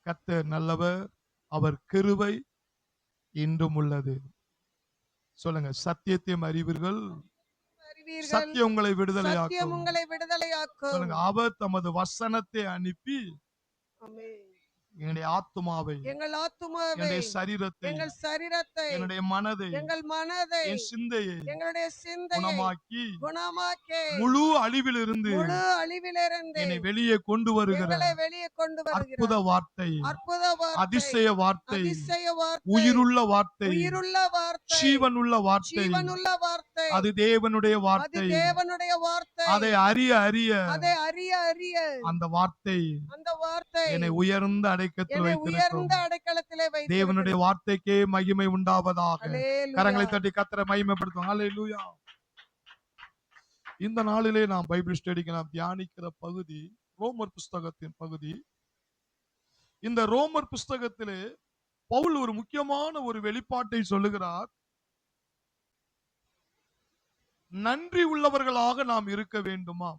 கர்த்தர் நல்லவர், அவர் கிருபை இன்றும் உள்ளது. சொல்லுங்க, சத்தியத்தையும் அறிவீர்கள், சத்தியம் உங்களை விடுதலையாக்கும். சொல்லுங்க, அவர் தமது வசனத்தை அனுப்பி என்னுடைய ஆத்துமாவை, என்னுடைய சரீரத்தை, என்னுடைய மனதை, என் சிந்தையை குணமாக்கி முழு அழிவிலிருந்து என்னை வெளியே கொண்டு வருகிற அற்புத வார்த்தை, அதிசய வார்த்தை, உயிருள்ள வார்த்தை, ஜீவனுள்ள வார்த்தை, அது தேவனுடைய வார்த்தை. அதை அறிய அறிய அந்த வார்த்தை என்னை உயர்ந்த அடைக்கலத்தில் வைத்திருக்கும். தேவனுடைய வார்த்தைக்கே மகிமை உண்டாவதாக. கரங்களை தட்டி கர்த்தரை மகிமைப்படுத்தும். ஹல்லேலூயா. இந்த நாளிலே நாம் பைபிள் ஸ்டடிக்கு நாம் தியானிக்கிற பகுதி ரோமர் புஸ்தகத்தின் பகுதி. இந்த ரோமர் புஸ்தகத்திலே பவுல் ஒரு முக்கியமான ஒரு வெளிப்பாட்டை சொல்லுகிறார். நன்றி உள்ளவர்களாக நாம் இருக்க வேண்டுமா?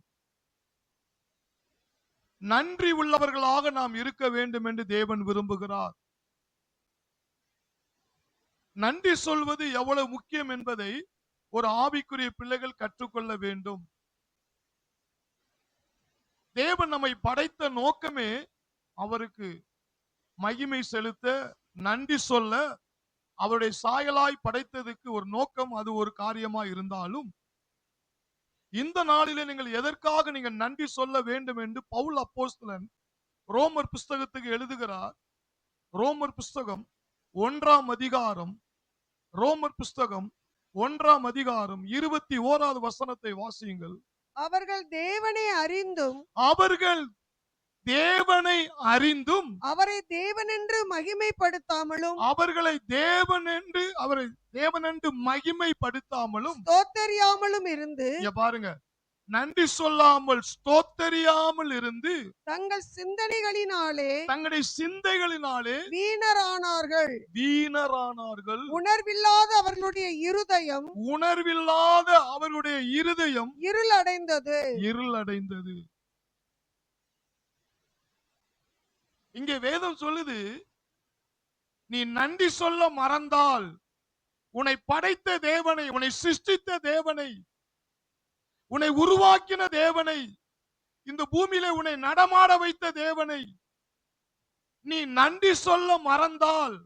நன்றி உள்ளவர்களாக நாம் இருக்க வேண்டும் என்று தேவன் விரும்புகிறார். நன்றி சொல்வது எவ்வளவு முக்கியம் என்பதை ஒரு ஆவிக்குரிய பிள்ளைகள் கற்றுக்கொள்ள வேண்டும். தேவன் நம்மை படைத்த நோக்கமே அவருக்கு மகிமை செலுத்த, நன்றி சொல்ல, அவருடைய சாயலாய் படைத்ததுக்கு ஒரு நோக்கம், அது ஒரு காரியமா இருந்தாலும் இந்த நாளிலே நீங்கள் எதற்காக நீங்கள் நன்றி சொல்ல வேண்டும் என்று பவுல் அப்போஸ்தலன் ரோமர் புஸ்தகத்துக்கு எழுதுகிறார். ரோமர் புஸ்தகம் 1ஆம் அதிகாரம், ரோமர் புஸ்தகம் 1ஆம் அதிகாரம் 21வது வசனத்தை வாசியுங்கள். அவர்கள் தேவனை அறிந்தும் அவரை தேவனென்று மகிமைப்படுத்தாமலும் அவரை தேவனென்று மகிமைப்படுத்தாமலும் ஸ்தோத்தரியாமலும் இருந்து, பாருங்க, நன்றி சொல்லாமல் ஸ்தோத்தரியாமல் இருந்து தங்களுடைய சிந்தைகளினாலே வீணரானார்கள். உணர்வில்லாத அவர்களுடைய இருதயம் இருளடைந்தது. இங்கே வேதம் சொல்லுது, நீ நன்றி சொல்ல மறந்தால் உன்னை படைத்த தேவனை, உன்னை சிருஷ்டித்த தேவனை, உன்னை உருவாக்கின தேவனை, இந்த பூமியில உன்னை நடமாட வைத்த தேவனை நீ நன்றி சொல்ல மறந்தால்,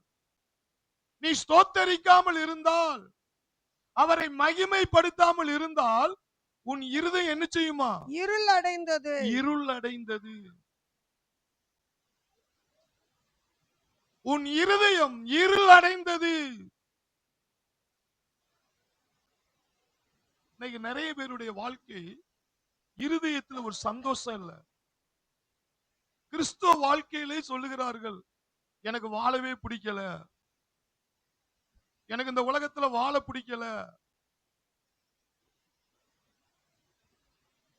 நீ ஸ்தோத்தரிக்காமல் இருந்தால், அவரை மகிமைப்படுத்தாமல் இருந்தால் உன் இருதயம் என்ன செய்யுமா? இருளடைந்தது. உன் இருதயம் இருளடைந்தது. இன்னைக்கு நிறைய பேருடைய வாழ்க்கை இருதயத்தில் ஒரு சந்தோஷம் இல்ல. கிறிஸ்துவ வாழ்க்கையிலே சொல்லுகிறார்கள், எனக்கு வாழவே பிடிக்கல, எனக்கு இந்த உலகத்துல வாழ பிடிக்கல.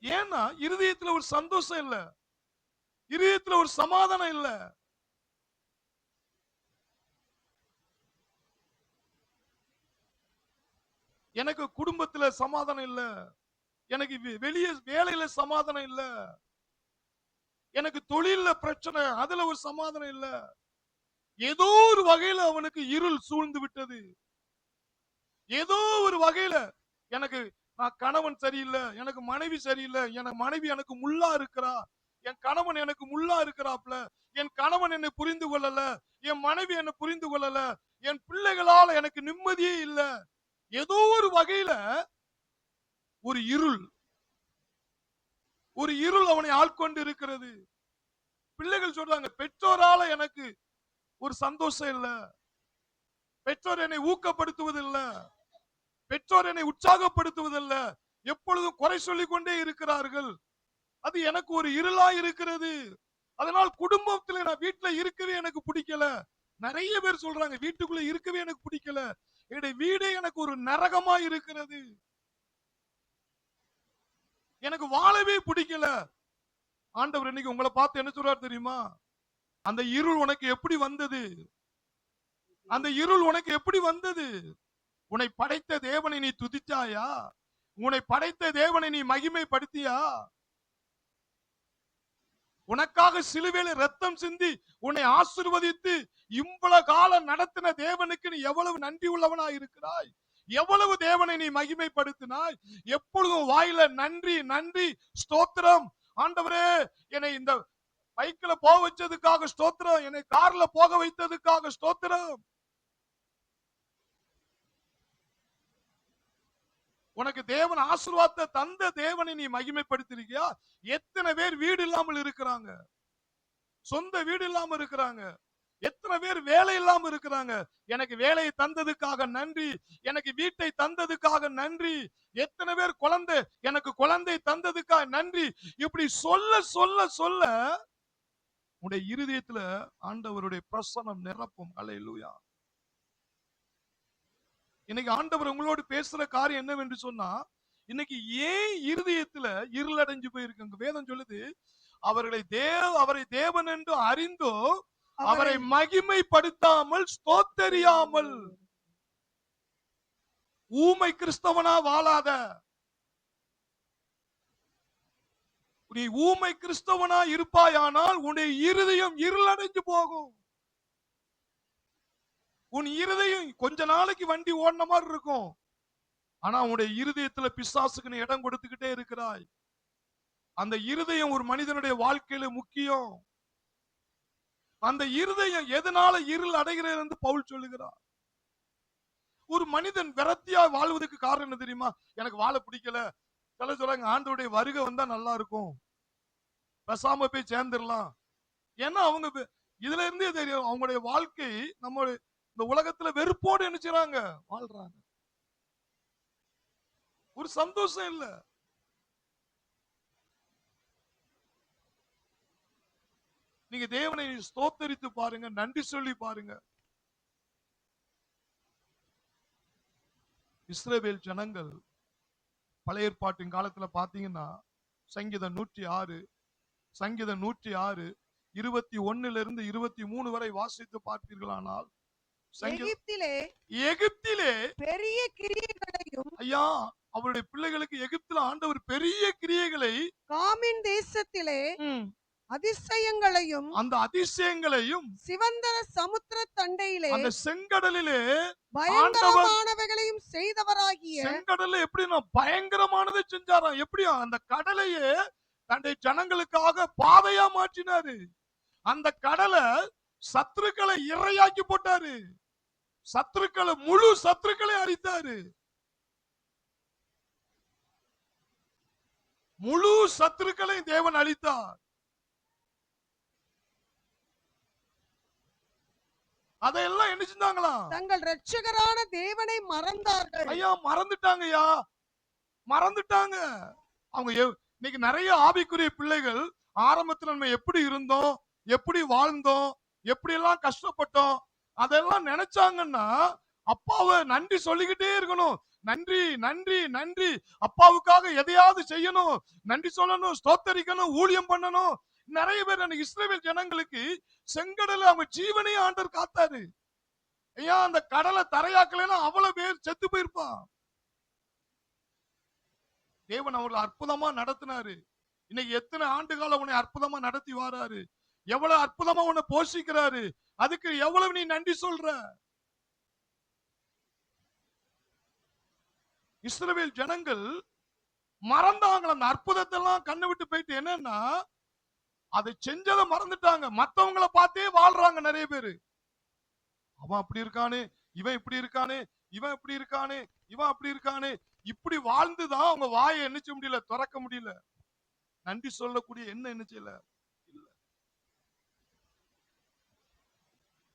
ஏன்னா இருதயத்துல ஒரு சந்தோஷம் இல்ல, இருதயத்துல ஒரு சமாதானம் இல்ல. எனக்கு குடும்பத்துல சமாதானம் இல்ல, எனக்கு வெளியே வேலையில சமாதானம் இல்ல, எனக்கு தொழில பிரச்சனை, அதுல ஒரு சமாதானம் இல்ல. ஏதோ ஒரு வகையில அவனுக்கு இருள் சூழ்ந்து விட்டது. ஏதோ ஒரு வகையில எனக்கு நான் கணவன் சரியில்லை, எனக்கு மனைவி சரியில்லை, என் மனைவி எனக்கு முள்ளா இருக்கிறா, என் கணவன் எனக்கு முள்ளா இருக்கிறாப்ல, என் கணவன் என்னை புரிந்து கொள்ளல, என் மனைவி என்னை புரிந்து கொள்ளல, என் பிள்ளைகளால எனக்கு நிம்மதியே இல்லை. ஏதோ ஒரு வகையில ஒரு இருள் அவனை ஆட்கொண்டு இருக்கிறது. பிள்ளைகள் சொல்றாங்க, பெற்றோரால எனக்கு ஒரு சந்தோஷம் இல்ல, பெற்றோர் என்னை ஊக்கப்படுத்துவதில்ல, பெற்றோர் என்னை உற்சாகப்படுத்துவதில்ல, எப்பொழுதும் குறை சொல்லிக் கொண்டே இருக்கிறார்கள், அது எனக்கு ஒரு இருளா இருக்கிறது. அதனால் குடும்பத்துல நான் வீட்டுல இருக்கவே எனக்கு பிடிக்கல. நிறைய பேர் சொல்றாங்க, வீட்டுக்குள்ள இருக்கவே எனக்கு பிடிக்கல, என்னுடைய வீடே எனக்கு ஒரு நரகமா இருக்கிறது, எனக்கு வாழவே பிடிக்கல. ஆண்டவர் இன்னைக்கு உங்களை பார்த்து என்ன சொல்றார் தெரியுமா? அந்த இருள் உனக்கு எப்படி வந்தது? அந்த இருள் உனக்கு எப்படி வந்தது? உன்னை படைத்த தேவனை நீ துதித்தாயா? உன்னை படைத்த தேவனை நீ மகிமைப்படுத்தியா? உனக்காக சிலுவையில ரத்தம் சிந்தி உன்னை ஆசீர்வதித்து இவ்வளவு காலம் நடத்தின தேவனுக்கு நீ எவ்வளவு நன்றி உள்ளவனா இருக்கிறாய். எவ்வளவு தேவனை நீ மகிமைப்படுத்தினாய். எப்பொழுதும் வாயில நன்றி நன்றி ஸ்தோத்திரம். ஆண்டவரே, என்னை இந்த பைக்ல போக வச்சதுக்காக ஸ்தோத்திரம், என்னை கார்ல போக வைத்ததுக்காக ஸ்தோத்திரம். உனக்கு தேவன் ஆசீர்வாதத்தை தந்த தேவனை நீ மகிமைப்படுத்திருக்கியா? எத்தனை பேர் வீடு இல்லாமல் இருக்கிறாங்க, சொந்த வீடு இல்லாம இருக்கிறாங்க, எத்தனை பேர் வேலை இல்லாம இருக்கிறாங்க. எனக்கு வேலையை தந்ததுக்காக நன்றி, எனக்கு வீட்டை தந்ததுக்காக நன்றி. எத்தனை பேர் குழந்தை, எனக்கு குழந்தை தந்ததுக்காக நன்றி. இப்படி சொல்ல சொல்ல சொல்ல உடைய இருதயத்துல ஆண்டவருடைய பிரசன்னம் நிரப்பும். அல்லேலூயா. இன்னைக்கு ஆண்டவர் உங்களோடு பேசுற காரியம் என்னவென்று சொன்னா, இன்னைக்கு ஏன் இருதயத்துல இருளடைஞ்சு போயிருக்காங்க? வேதம் சொல்லுது, அவரை தேவன் என்று அறிந்தோ அவரை மகிமைப்படுத்தாமல் ஸ்தோத்தரியாமல். ஊமை கிறிஸ்தவனா வாழாத. நீ ஊமை கிறிஸ்தவனா இருப்பாயானால் உன்னுடைய இருதயம் இருளடைஞ்சு போகும். உன் இருதயம் கொஞ்ச நாளைக்கு வண்டி ஓடின மாதிரி இருக்கும், ஆனா உன்னுடைய இருதயத்துல பிசாசுக்கு நீ இடம் கொடுத்துக்கிட்டே இருக்கிறாய். அந்த இருதயம் ஒரு மனிதனுடைய வாழ்க்கையில முக்கியம். அந்த இருதயம் எதனால இருள் அடைகிறது என்று பவுல் சொல்லுகிறார். ஒரு மனிதன் விரத்தியா வாழ்வதற்கு காரணம் என்ன தெரியுமா? எனக்கு வாழ பிடிக்கல, சில சொல்றாங்க ஆண்டவருடைய வருகை வந்தா நல்லா இருக்கும், பேசாம போய் சேர்ந்துடலாம். ஏன்னா அவங்க இதுல இருந்தே தெரியும் அவங்களுடைய வாழ்க்கை நம்ம இந்த உலகத்துல வெறுப்போடு என்ன செய்றாங்க, வாழ்றாங்க. ஒரு சந்தோஷம் இல்ல. நீங்க தேவனை ஸ்தோத்தரித்து பாருங்க, நன்றி சொல்லி பாருங்க. இஸ்ரவேல் ஜனங்கள் பழைய ஏற்பாட்டின் காலத்துல பாத்தீங்கன்னா சங்கீதம் 106 21 23 வரை வாசித்து பார்ப்பீர்களானால், எகிப்திலே பெரிய கிரியைகளையும், ஐயா அவருடைய பிள்ளைகளுக்கு எகிப்தில ஆண்டவர் பெரிய கிரியைகளை, காமின் தேசத்திலே அதிசயங்களையும், அந்த அதிசயங்களையும், சிவந்த சமுத்திர தண்டையிலே, அந்த செங்கடலிலே பயங்கரமானவைகளையும் செய்தவராகிய, செங்கடல்ல எப்படி பயங்கரமானதை செஞ்சாராம். எப்படியா அந்த கடலையே தன்னுடைய ஜனங்களுக்காக பாதையா மாற்றினாரு. அந்த கடலை சத்துருக்களை இரையாக்கி போட்டாரு. சத்துருக்களை, முழு சத்துருக்களை அழித்தாரு. முழு சத்துருக்களை தேவன் அழித்தார். அதையெல்லாம் என்ன செஞ்சாங்களா? தங்கள் இரட்சகரான தேவனை மறந்தார்கள். ஐயா மறந்துட்டாங்க, ஐயா மறந்துட்டாங்க. அவங்க இன்னைக்கு நிறைய ஆவிக்குரிய பிள்ளைகள் ஆரம்பத்துல நம்ம எப்படி இருந்தோம், எப்படி வாழ்ந்தோம், எப்படி எல்லாம் கஷ்டப்பட்டோம், அதெல்லாம் நினைச்சாங்கன்னா அப்பாவை நன்றி சொல்லிக்கிட்டே இருக்கணும். நன்றி நன்றி நன்றி, அப்பாவுக்காக எதையாவது செய்யணும், நன்றி சொல்லணும், ஸ்தோத்தரிக்கணும், ஊழியம் பண்ணணும். நிறைய பேர் இஸ்ரவேல் ஜனங்களுக்கு செங்கடல அவங்க ஜீவனையே ஆண்டவர் காத்தாரு. ஐயா அந்த கடலை தரையாக்கலைன்னா அவ்வளவு பேர் செத்து போயிருப்பான். தேவன் அவர்களை அற்புதமா நடத்தினாரு. இன்னைக்கு எத்தனை ஆண்டு காலம் உன்னை அற்புதமா நடத்தி வாராரு, எவ்வளவு அற்புதமா உன்னை போஷிக்கிறாரு, அதுக்கு எவ்வளவு நீ நன்றி சொல்ற? இஸ்ரவேல் ஜனங்கள் மறந்தாங்க அந்த அற்புதத்தை எல்லாம், கண்ணு விட்டு போயிட்டு. என்னன்னா அதை செஞ்சதை மறந்துட்டாங்க. மத்தவங்களை பார்த்தே வாழ்றாங்க நிறைய பேரு. அவன் அப்படி இருக்கானே, இவன் இப்படி இருக்கானே, இவன் இப்படி இருக்கானே, இவன் அப்படி இருக்கானே, இப்படி வாழ்ந்துதான் அவங்க வாயை எண்ணிச்ச முடியல, திறக்க முடியல. நன்றி சொல்லக்கூடிய என்ன செய்யல. இல்ல.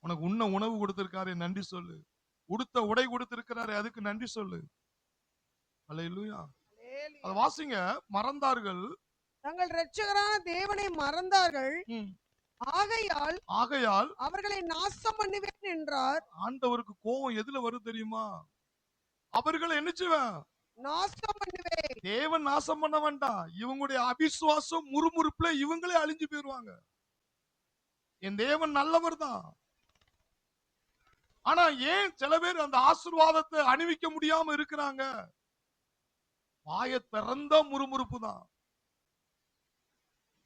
உனக்கு உண்ண உணவு கொடுத்திருக்காரு, நன்றி சொல்லு. உடுத்த உடை கொடுத்திருக்கிறாரு, அதுக்கு நன்றி சொல்லு. அல்லேலூயா. அத வாசிங்க. மறந்தார்கள், தங்கள் இரட்சகரான தேவனை மறந்தார்கள், ஆகையால் அவர்களை நாசம் பண்ணுவேன் என்றார். ஆண்டவருக்கு கோபம் எதுல வரும் தெரியுமா? அவர்களை என்ன செய்வேன், நாசம் பண்ணுவேன். தேவன் நாசம் பண்ண வேண்டாம், இவங்களுடைய அவிசுவாசம் முறுமுறுப்புல இவங்களே அழிஞ்சு போயிருவாங்க. என் தேவன் நல்லவர் தான். ஆனா ஏன் சில பேர் அந்த ஆசீர்வாதத்தை அணிவிக்க முடியாம இருக்கிறாங்க? வாயை திறந்த முறுமுறுப்பு தான்.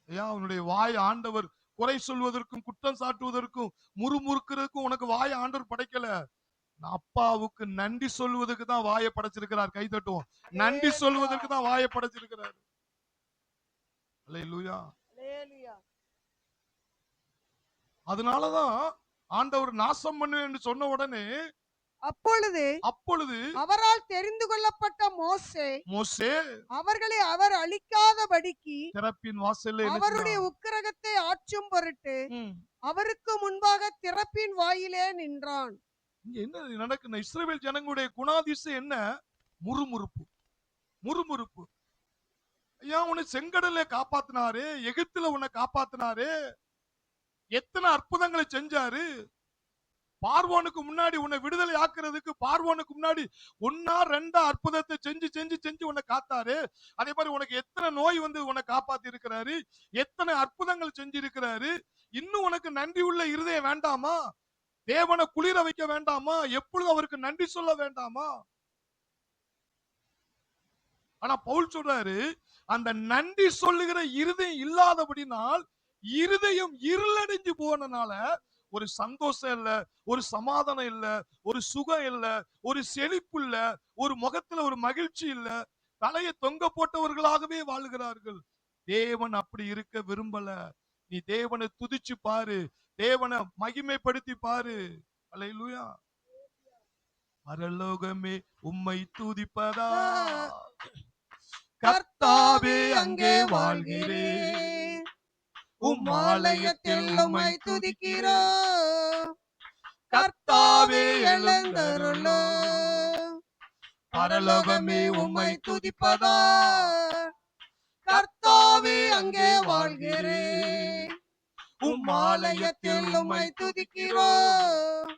ஐயா உன்னுடைய வாய் ஆண்டவர் குறை சொல்வதற்கும் குற்றம் சாட்டுவதற்கும் முறுமுறுக்கிறதுக்கும் உனக்கு வாய் ஆண்டவர் படைக்கல. அப்பாவுக்கு நன்றி சொல்வதற்கு தான் வாயை படைச்சிருக்கிறார். கை தட்டுவோம். நன்றி சொல்வதற்கு தான் வாயை படைச்சிருக்கிறார். அல்லேலூயா. அதனாலதான் ஆண்டவர் நாசம் பண்ணுவேன் என்று சொன்ன உடனே அப்பொழுது அவரால் தெரிந்து கொள்ளப்பட்ட மோசே அவர்களை அவர் அழிக்காதபடிக்கு திறப்பின் வாசல்ல அவருடைய உக்கிரகத்தை ஆற்றும் பொருட்டு அவருக்கு முன்பாக திறப்பின் வாயிலே நின்றான். இங்க என்ன நடக்குது? இஸ்ரவேல் ஜனங்களுடைய குணாதிசயம் என்ன? முறுமுறுப்பு. முறுமுறுப்பு. ஐயா உன்னை செங்கடலை காப்பாத்தினாரு, எகிப்துல உன்னை காப்பாத்தினாரு, எத்தனை அற்புதங்களை செஞ்சாரு. பார்வோனுக்கு முன்னாடி உன்னை விடுதலை ஆக்குறதுக்கு பார்வோனுக்கு முன்னாடி ஒன்னா ரெண்டா அற்புதத்தை செஞ்சு செஞ்சு செஞ்சு உன்னை காத்தாரு. அதே மாதிரி உனக்கு எத்தனை நோய் வந்து உன்னை காப்பாத்தி இருக்கிறாரு, எத்தனை அற்புதங்கள் செஞ்சிருக்கிறாரு. இன்னும் உனக்கு நன்றி உள்ள இருதயம் வேண்டாமா? தேவனை குளிர வைக்க வேண்டாமா? எப்பொழுது அவருக்கு நன்றி சொல்ல வேண்டாமா? ஆனா பவுல் சொல்றாரு, அந்த நன்றி சொல்லுகிற இருதயம் இல்லாதபடினால், இருதயம் இருளடைஞ்சு போனனால ஒரு சந்தோஷம் இல்ல, ஒரு சமாதானம் இல்ல, ஒரு சுகம் இல்ல, ஒரு செழிப்பு இல்ல, ஒரு முகத்துல ஒரு மகிழ்ச்சி இல்ல, தலையை தொங்க போட்டவர்களாகவே வாழுகிறார்கள். தேவன் அப்படி இருக்க விரும்பல. நீ தேவனை துதிச்சு பாரு, தேவனை மகிமைப்படுத்தி பாரு. அல்லேலூயா. பரலோகமே உம்மை துதிப்பதா, கர்த்தாவே அங்கே வாழ்கிறேன், உம் ஆலயத்தில் உம்மை துதிக்கிறோம், கர்த்தாவே எழுந்தருளும். பரலோகமே உம்மை துதிப்பதா, கர்த்தாவே அங்கே வாழ்கிறேன், உம் ஆலயத்தில் உம்மை துதிக்கிறோம்,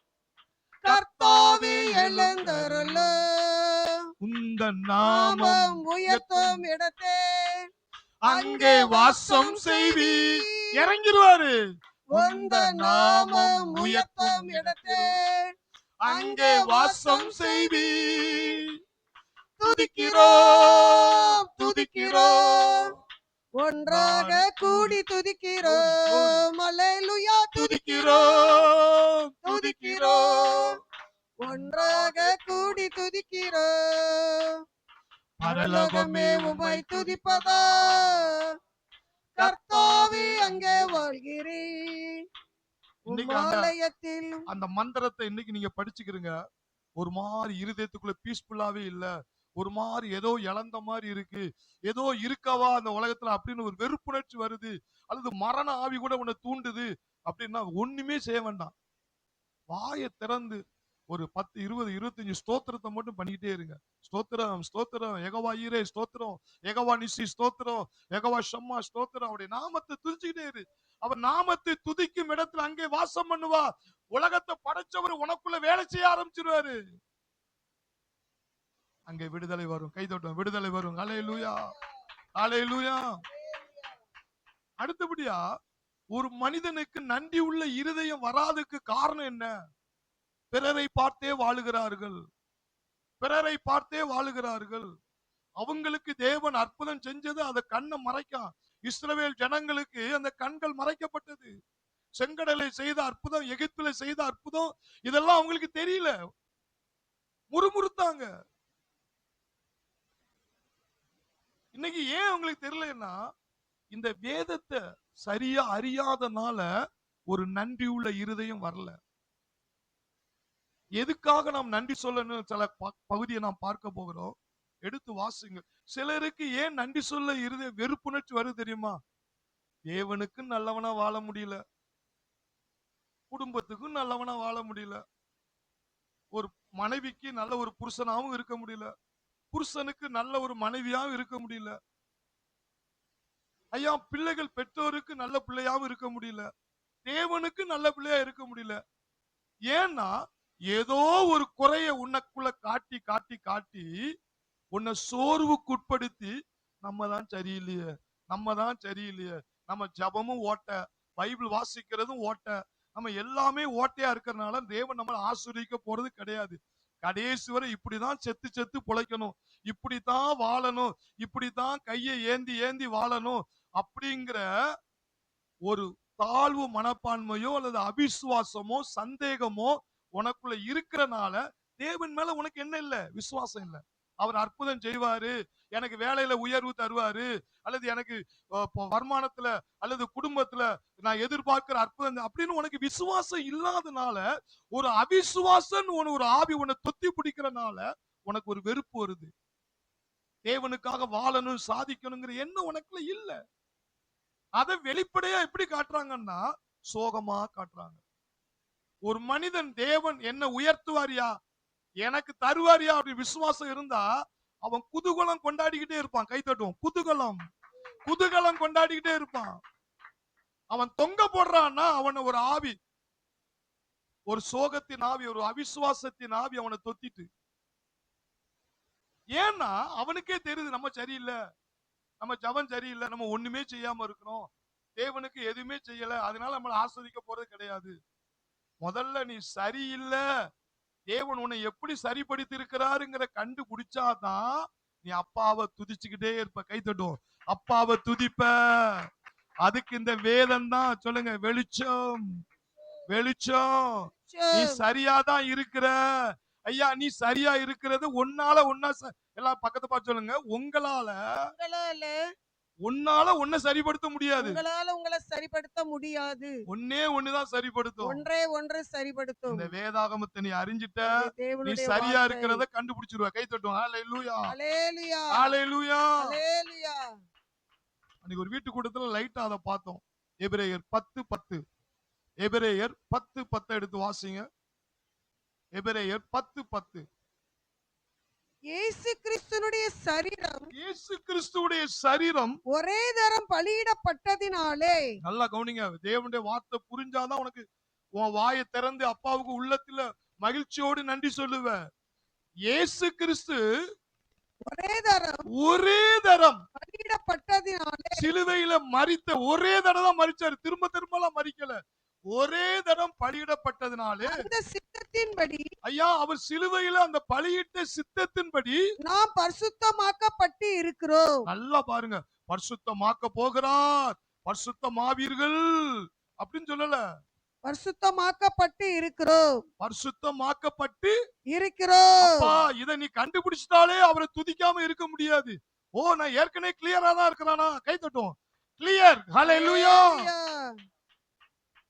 கர்த்தாவே எழுந்தருளும். உந்தன் நாமம் உயர்த்தும் இடத்தே அங்கே வாசம் செய்வி. இறங்கிடுவாரு. உந்தன் நாமம் உயர்த்தும் இடத்தே அங்கே வாசம் செய்வி. துதிக்கிறோம் துதிக்கிறோம், ஒன்றாக கூடி துதிக்கிறோம். அல்லேலூயா. துதிக்கிறோம் துதிக்கிறோம், ஒன்றாக கூடி துதிக்கிறோம். பரலோகமே உம்மை துதிப்பதா, கர்த்தாவே அங்கே வாழ்கிறேன், உம் ஆலயத்தில். அந்த மந்திரத்தை இன்னைக்கு நீங்க படிச்சுக்கிறீங்க. ஒரு மாதிரி இருதயத்துக்குள்ள பீஸ்ஃபுல்லாவே இல்ல, ஒரு மாதிரி ஏதோ இழந்த மாதிரி இருக்கு, ஏதோ இருக்கவா அந்த உலகத்துல அப்படின்னு ஒரு வெறுப்புணர்ச்சி வருது, அல்லது மரண ஆவி கூட உன்னை தூண்டுது அப்படின்னா ஒண்ணுமே செய்ய வேண்டாம். வாயை திறந்து ஒரு 10 20 25 ஸ்தோத்திரத்தை மட்டும் பண்ணிக்கிட்டே இருங்க. ஸ்தோத்திரம் ஸ்தோத்திரம், யெகோவா ஈரே ஸ்தோத்திரம், யெகோவா நிசி ஸ்தோத்திரம், யெகோவா ஷம்மா ஸ்தோத்திரம். அவருடைய நாமத்தை துதிச்சுக்கிட்டே இரு. அவர் நாமத்தை துதிக்கும் இடத்துல அங்கே வாசம் பண்ணுவா. உலகத்தை படைச்சவர் உனக்குள்ள வேலை செய்ய ஆரம்பிச்சிருவாரு. அங்கே விடுதலை வரும். கைதோட்டம் விடுதலை வரும். அல்லேலூயா அல்லேலூயா. அடுத்தபடியா ஒரு மனிதனுக்கு நன்றி உள்ள இருதயம் வராதுக்கு காரணம் என்ன? பிறரை பார்த்தே வாழுகிறார்கள். பிறரை பார்த்தே வாழுகிறார்கள். அவங்களுக்கு தேவன் அற்புதம் செஞ்சது அந்த கண்ணை மறைக்கான். இஸ்ரவேல் ஜனங்களுக்கு அந்த கண்கள் மறைக்கப்பட்டது. செங்கடலை செய்த அற்புதம், எகிப்துல செய்த அற்புதம், இதெல்லாம் அவங்களுக்கு தெரியல. முறுமுறுத்தாங்க. இன்னைக்கு ஏன் அவங்களுக்கு தெரியலன்னா, இந்த வேதத்தை சரியா அறியாதனால ஒரு நன்றி உள்ள இருதயம் வரல. எதுக்காக நாம் நன்றி சொல்லணும் சில பகுதியை நாம் பார்க்க போகிறோம். எடுத்து வாசிங்க. சிலருக்கு ஏன் நன்றி சொல்ல இருதய வெறுப்புணர்ச்சி வருது தெரியுமா? தேவனுக்கு நல்லவனா வாழ முடியல, குடும்பத்துக்கும் நல்லவனா வாழ முடியல, ஒரு மனைவிக்கு நல்ல ஒரு புருஷனாவும் இருக்க முடியல, புருஷனுக்கு நல்ல ஒரு மனைவியாவும் இருக்க முடியல, ஐயா பிள்ளைகள் பெற்றோருக்கு நல்ல பிள்ளையாவும் இருக்க முடியல, தேவனுக்கு நல்ல பிள்ளையா இருக்க முடியல. ஏன்னா ஏதோ ஒரு குறைய உனக்குள்ள காட்டி காட்டி காட்டி உன்னை சோர்வுக்குட்படுத்தி, நம்ம தான் சரியில்லையே, நம்ம தான் சரியில்லையே, நம்ம ஜபமும் ஓட்ட, பைபிள் வாசிக்கிறதும் ஓட்ட, நம்ம எல்லாமே ஓட்டையா இருக்கிறதுனால தேவன் நம்மளை ஆசீர்வதிக்க போறது கிடையாது. கடைசி வரை இப்படிதான் செத்து செத்து பிழைக்கணும், இப்படித்தான் வாழணும், இப்படித்தான் கையை ஏந்தி ஏந்தி வாழணும் அப்படிங்கிற ஒரு தாழ்வு மனப்பான்மையோ அல்லது அவிசுவாசமோ சந்தேகமோ உனக்குள்ள இருக்கிறனால தேவன் மேல உனக்கு என்ன இல்ல? விசுவாசம் இல்ல. அவர் அற்புதம் செய்வாரு, எனக்கு வேலையில உயர்வு தருவாரு, அல்லது எனக்கு வருமானத்துல அல்லது குடும்பத்துல நான் எதிர்பார்க்கிற அற்புதம் அப்படின்னு உனக்கு விசுவாசம் இல்லாதனால, ஒரு அவிசுவாசம் ஒரு ஆவி உன்னை தொத்தி பிடிக்கிறனால உனக்கு ஒரு வெறுப்பு வருது. தேவனுக்காக வாழணும் சாதிக்கணுங்கிற எண்ணம் உனக்குள்ள இல்ல. அதை வெளிப்படையா எப்படி காட்டுறாங்கன்னா சோகமா காட்டுறாங்க. ஒரு மனிதன் தேவன் என்ன உயர்த்துவாரியா, எனக்கு தருவாரியா அப்படி விசுவாசம் இருந்தா அவன் குதூகலம் கொண்டாடிக்கிட்டே இருப்பான். கை தட்டுவோம். குதூகலம் குதூகலம் கொண்டாடிக்கிட்டே இருப்பான். அவன் தொங்க போடுறான்னா அவனை ஒரு ஆவி, ஒரு சோகத்தின் ஆவி, ஒரு அவிசுவாசத்தின் ஆவி அவனை தொத்திட்டு. ஏன்னா அவனுக்கே தெரியுது நம்ம சரியில்லை, நம்ம ஜபம் சரியில்லை, நம்ம ஒண்ணுமே செய்யாம இருக்கிறோம், தேவனுக்கு எதுவுமே செய்யல, அதனால நம்மள ஆஸ்வதிக்க போறது கிடையாது. முதல்ல நீ சரியில்லை, தேவன் உன்னை எப்படி சரிப்படுத்தி இருக்கிறாருங்கிற கண்டுபிடிச்சாதான் நீ அப்பாவை துதிச்சுக்கிட்டே இருப்ப. கை தட்டும். அப்பாவை துதிப்ப. அதுக்கு இந்த வேதம் தான் சொல்லுங்க, வெளிச்சம். வெளிச்சம். நீ சரியாதான் இருக்கிற ஐயா, நீ சரியா இருக்கிறது உன்னால ஒன்னா. எல்லாம் பக்கத்து பார்த்து சொல்லுங்க, உங்களால உன்னால ஒன்ன சரிப்படுத்த முடியாது. உங்களால உங்களை சரிப்படுத்த முடியாது. ஒன்னே ஒண்ணுதான் சரிப்படுத்தும். ஒன்றே ஒன்று சரிப்படுத்தும். இந்த வேதாகமத்தை நீ அறிஞ்சிட்ட, நீ தேவனுடைய சரியா வார்த்தை. இருக்கிறத கண்டுபிடிச்சிருவ. கை தட்டுவோம். ஹalleluya ஹalleluya ஹalleluya ஹalleluya. அன்னைக்கு ஒரு வீட்டு கூட்டத்துல லைட்டா அத பார்த்தோம். எபிரேயர் 10:10. எபிரேயர் 10:10 எடுத்து வாசிங்க. எபிரேயர் 10:10. இயேசு கிறிஸ்துனுடைய சரீரம், இயேசு கிறிஸ்துவுடைய சரீரம் ஒரே தரம் பலியிடப்பட்டதினாலே. நல்லா கவனிங்க. தேவனுடைய வார்த்தை புரிஞ்சாதான் உனக்கு உன் வாயை திறந்து அப்பாவுக்கு உள்ளத்துல மகிழ்ச்சியோடு நன்றி சொல்லுவ. இயேசு கிறிஸ்து ஒரே தரம் பலியிடப்பட்டதினாலே, சிலுவையில மரித்த ஒரே தடவை தான் மரிச்சாரு, திரும்ப திரும்ப எல்லாம் மரிக்கல. ஒரே தரம் பலியிடப்பட்டதினாலே அந்த சித்தத்தின்படி, ஐயா, அவர் சிலுவையில அந்த பலியிட்ட சித்தத்தின்படி நாம் பரிசுத்தமாக்கப்பட்டு இருக்கிறோம். நல்லா பாருங்க, பரிசுத்தமாக்க போகிறார், பரிசுத்தமாவீர்கள் அப்படின்னு சொல்லல, பரிசுத்தமாக்கப்பட்டு இருக்கிறோம். பரிசுத்தமாக்கப்பட்டு இருக்கிறோம். அப்பா, இத நீ கண்டுபிடிச்சிட்டாலே அவரை துதிக்காம இருக்க முடியாது. ஓ, நான் ஏற்கனவே கிளியரா தான் இருக்கிறானா? கை தட்டும். கிளியர். ஹalleluya.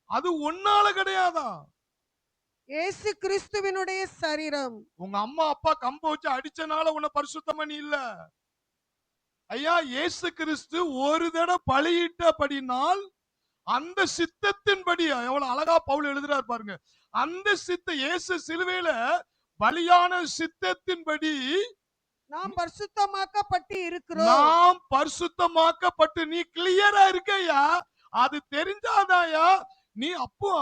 அது ஒன்னால கிடையாதா? இயேசு கிறிஸ்துவினுடைய சரீரம். உங்க அம்மா அப்பா கம்ப வச்சு அடிச்சனால உன்னை பரிசுத்தம் பண்ணி இல்ல ஐயா. இயேசு கிறிஸ்து ஒரு தடவை பலியிட்டபடினால் அந்த சித்தத்தின்படி, எவ்வளவு அழகா பவுல் எழுதுறார் பாருங்க. அந்த சித்த இயேசு சிலுவையில பலியான சித்தத்தின்படி நாம் பரிசுத்தமாக்கப்பட்டு இருக்கிறோம். நாம் பரிசுத்தமாக்கப்பட்டு, நீ கிளியரா இருக்கையா, அது தெரிஞ்சாதாயா நீ அப்போ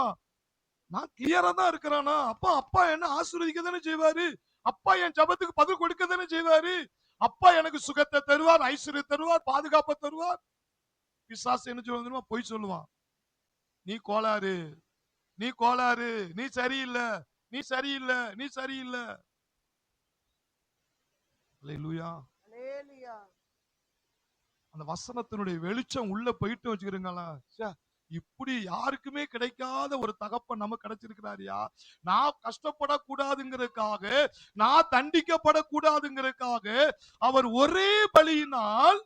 நான் கிளியரா தான் இருக்கிறானா, அப்பா அப்பா என்ன ஆசீர்வதிக்க தானே செய்வாரு, அப்பா என் ஜபத்துக்கு பதில் கொடுக்க தானே செய்வாரு, அப்பா எனக்கு சுகத்தை தருவார், ஐஸ்வர்யம் தருவார், பாதுகாப்பை தருவார். பிசாசு என்ன சொல்லுவான்? பொய் சொல்லுவான். நீ கோளாறு, நீ கோளாறு, நீ சரியில்லை, நீ சரியில்லை, நீ சரியில்லை. ஹalleluya. அந்த வசனத்தினுடைய வெளிச்சம் உள்ள போயிட்டு வச்சுக்கிறீங்களா, இப்படி யாருக்குமே கிடைக்காத ஒரு தகப்பன் நமக்கு கிடைச்சிருக்கிறாரியா. நான் கஷ்டப்படக்கூடாதுங்கிறதுக்காக, நான் தண்டிக்கப்படக்கூடாதுங்கிறதுக்காக அவர் ஒரே பலியினால்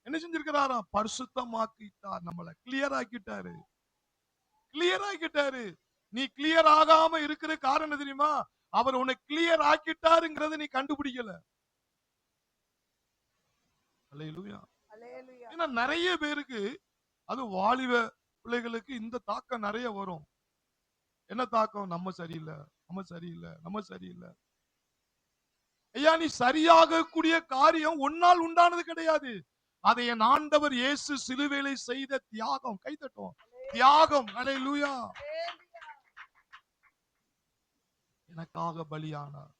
என்ன செஞ்சிருக்கிறாரா? பரிசுத்தமாக்கிட்டார், நம்மளை கிளியர் ஆக்கிட்டாரு, கிளியர் ஆக்கிட்டாரு. நீ கிளியர் ஆகாம இருக்கிற காரணம் தெரியுமா? அவர் உன்னை கிளியர் ஆக்கிட்டாருங்கிறத நீ கண்டுபிடிக்கல. ஹalleluya. ஏன்னா நிறைய பேருக்கு, அது வாலிப பிள்ளைகளுக்கு இந்த தாக்கம் நிறைய வரும். என்ன தாக்கம்? நம்ம சரியில்லை, நம்ம சரியில்லை, நம்ம சரியில்லை. ஐயா, நீ சரியாக கூடிய காரியம் உன்னால் உண்டானது கிடையாது. அதை என் ஆண்டவர் இயேசு சிலுவையிலே செய்த தியாகம். கை தட்டுவோம். தியாகம். ஹalleluya. எனக்காக பலியானார்,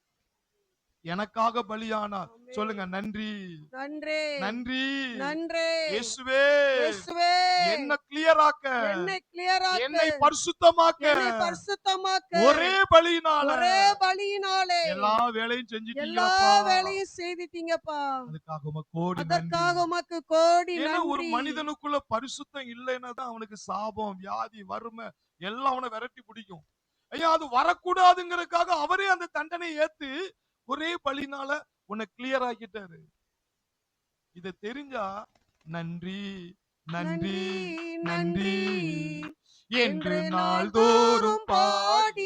எனக்காக பலியானார். ஆமென். சொல்லுங்க, நன்றி நன்றி நன்றி. நன்றி இயேசுவே இயேசுவே என்ன கிளியர் ஆக்க, என்னை கிளியராக்கு, என்னை பரிசுத்தமாக்க என்னை பரிசுத்தமாக்கு, ஒரே பலியினால ஒரே பலியினாலே எல்லா வேலையும் எல்லா செஞ்சிட்டீங்களப்பா. வேலையும் செய்துட்டீங்கப்பா. அதுக்காக உமக்கு கோடி நன்றி. அதற்காக உமக்கு கோடி ஏன்னா ஒரு நன்றி. மனிதனுக்குள்ள பரிசுத்தம் இல்லைன்னா தான் அவனுக்கு சாபம், வியாதி, வறுமை எல்லாம் அவனை விரட்டி பிடிக்கும். ஐயா, அது வரக்கூடாதுங்கிறதுக்காக அவரே அந்த தண்டனை ஏத்து ஒரே பலினால உன்னை கிளியர் ஆக்கிட்டாரு. இத தெரிஞ்சா நன்றி நன்றி நன்றி நன்றி நன்றி என்று என்று நாள்தோறும் நாள்தோறும்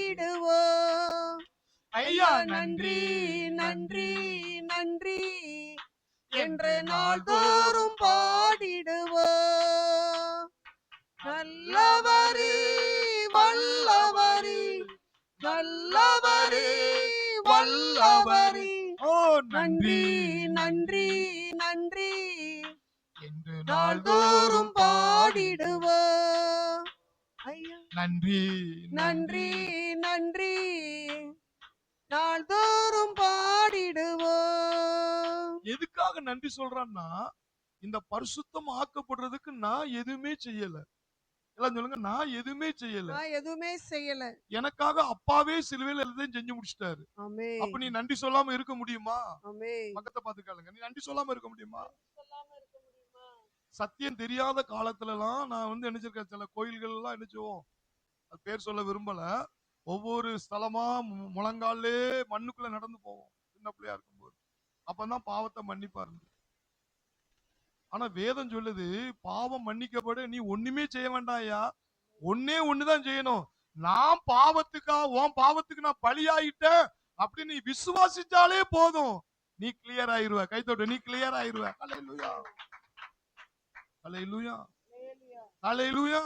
பாடிடுவோம். ஐயா, ஐயா நன்றி நன்றி நன்றி நன்றி என்று என்று நாள்தோறும் நாள்தோறும் பாடிடுவோம். நல்லவரே வல்லவரே நல்லவரே வல்லவரே ஓ நன்றி நன்றி நன்றி நன்றி என்று நாள்தோறும் பாடிடுவோம். ஐயா நன்றி நன்றி நன்றி நாள்தோறும் பாடிடுவோம். எதுக்காக நன்றி சொல்றான்னா, இந்த பரிசுத்தம் ஆக்கப்படுறதுக்கு நான் எதுவுமே செய்யல. எல்லாம் சொல்லுங்க, நான் எதுவுமே செய்யல. நான் எதுவுமே செய்யல. எனக்காக அப்பாவே சிலுவையில எல்லாத்தையும் செஞ்சு முடிச்சிட்டாரு. ஆமென். அப்ப நீ நன்றி சொல்லாம இருக்க முடியுமா? ஆமென். பக்கத்தை பார்த்து கேளுங்க, நீ நன்றி சொல்லாம இருக்க முடியுமா? சொல்லாம இருக்க முடியுமா? சத்தியம் தெரியாத காலத்துல எல்லாம் நான் வந்து நினைச்சிருக்கேன், சில கோயில்கள் எல்லாம் நினைச்சுவோம், அது பேர் சொல்ல விரும்பல, ஒவ்வொரு ஸ்தலமா முழங்காலே மண்ணுக்குள்ள நடந்து போவோம் சின்ன பிள்ளையா இருக்கும்போது. அப்பதான் பாவத்தை மன்னிப்பாரு. ஆனா வேதம் சொல்லுது, பாவம் மன்னிக்கப்பட நீ ஒண்ணுமே செய்ய வேண்டாம்யா, ஒன்னே ஒண்ணுதான் செய்யணும். நான் உன் பாவத்துக்கு நான் பலியாயிட்டேன் அப்படின்னு நீ விசுவாசிச்சாலே போதும், நீ கிளியர் ஆயிருவ. கைத்தோட்டு, நீ கிளியர் ஆயிருவ. ஹல்லேலூயா ஹல்லேலூயா ஹல்லேலூயா.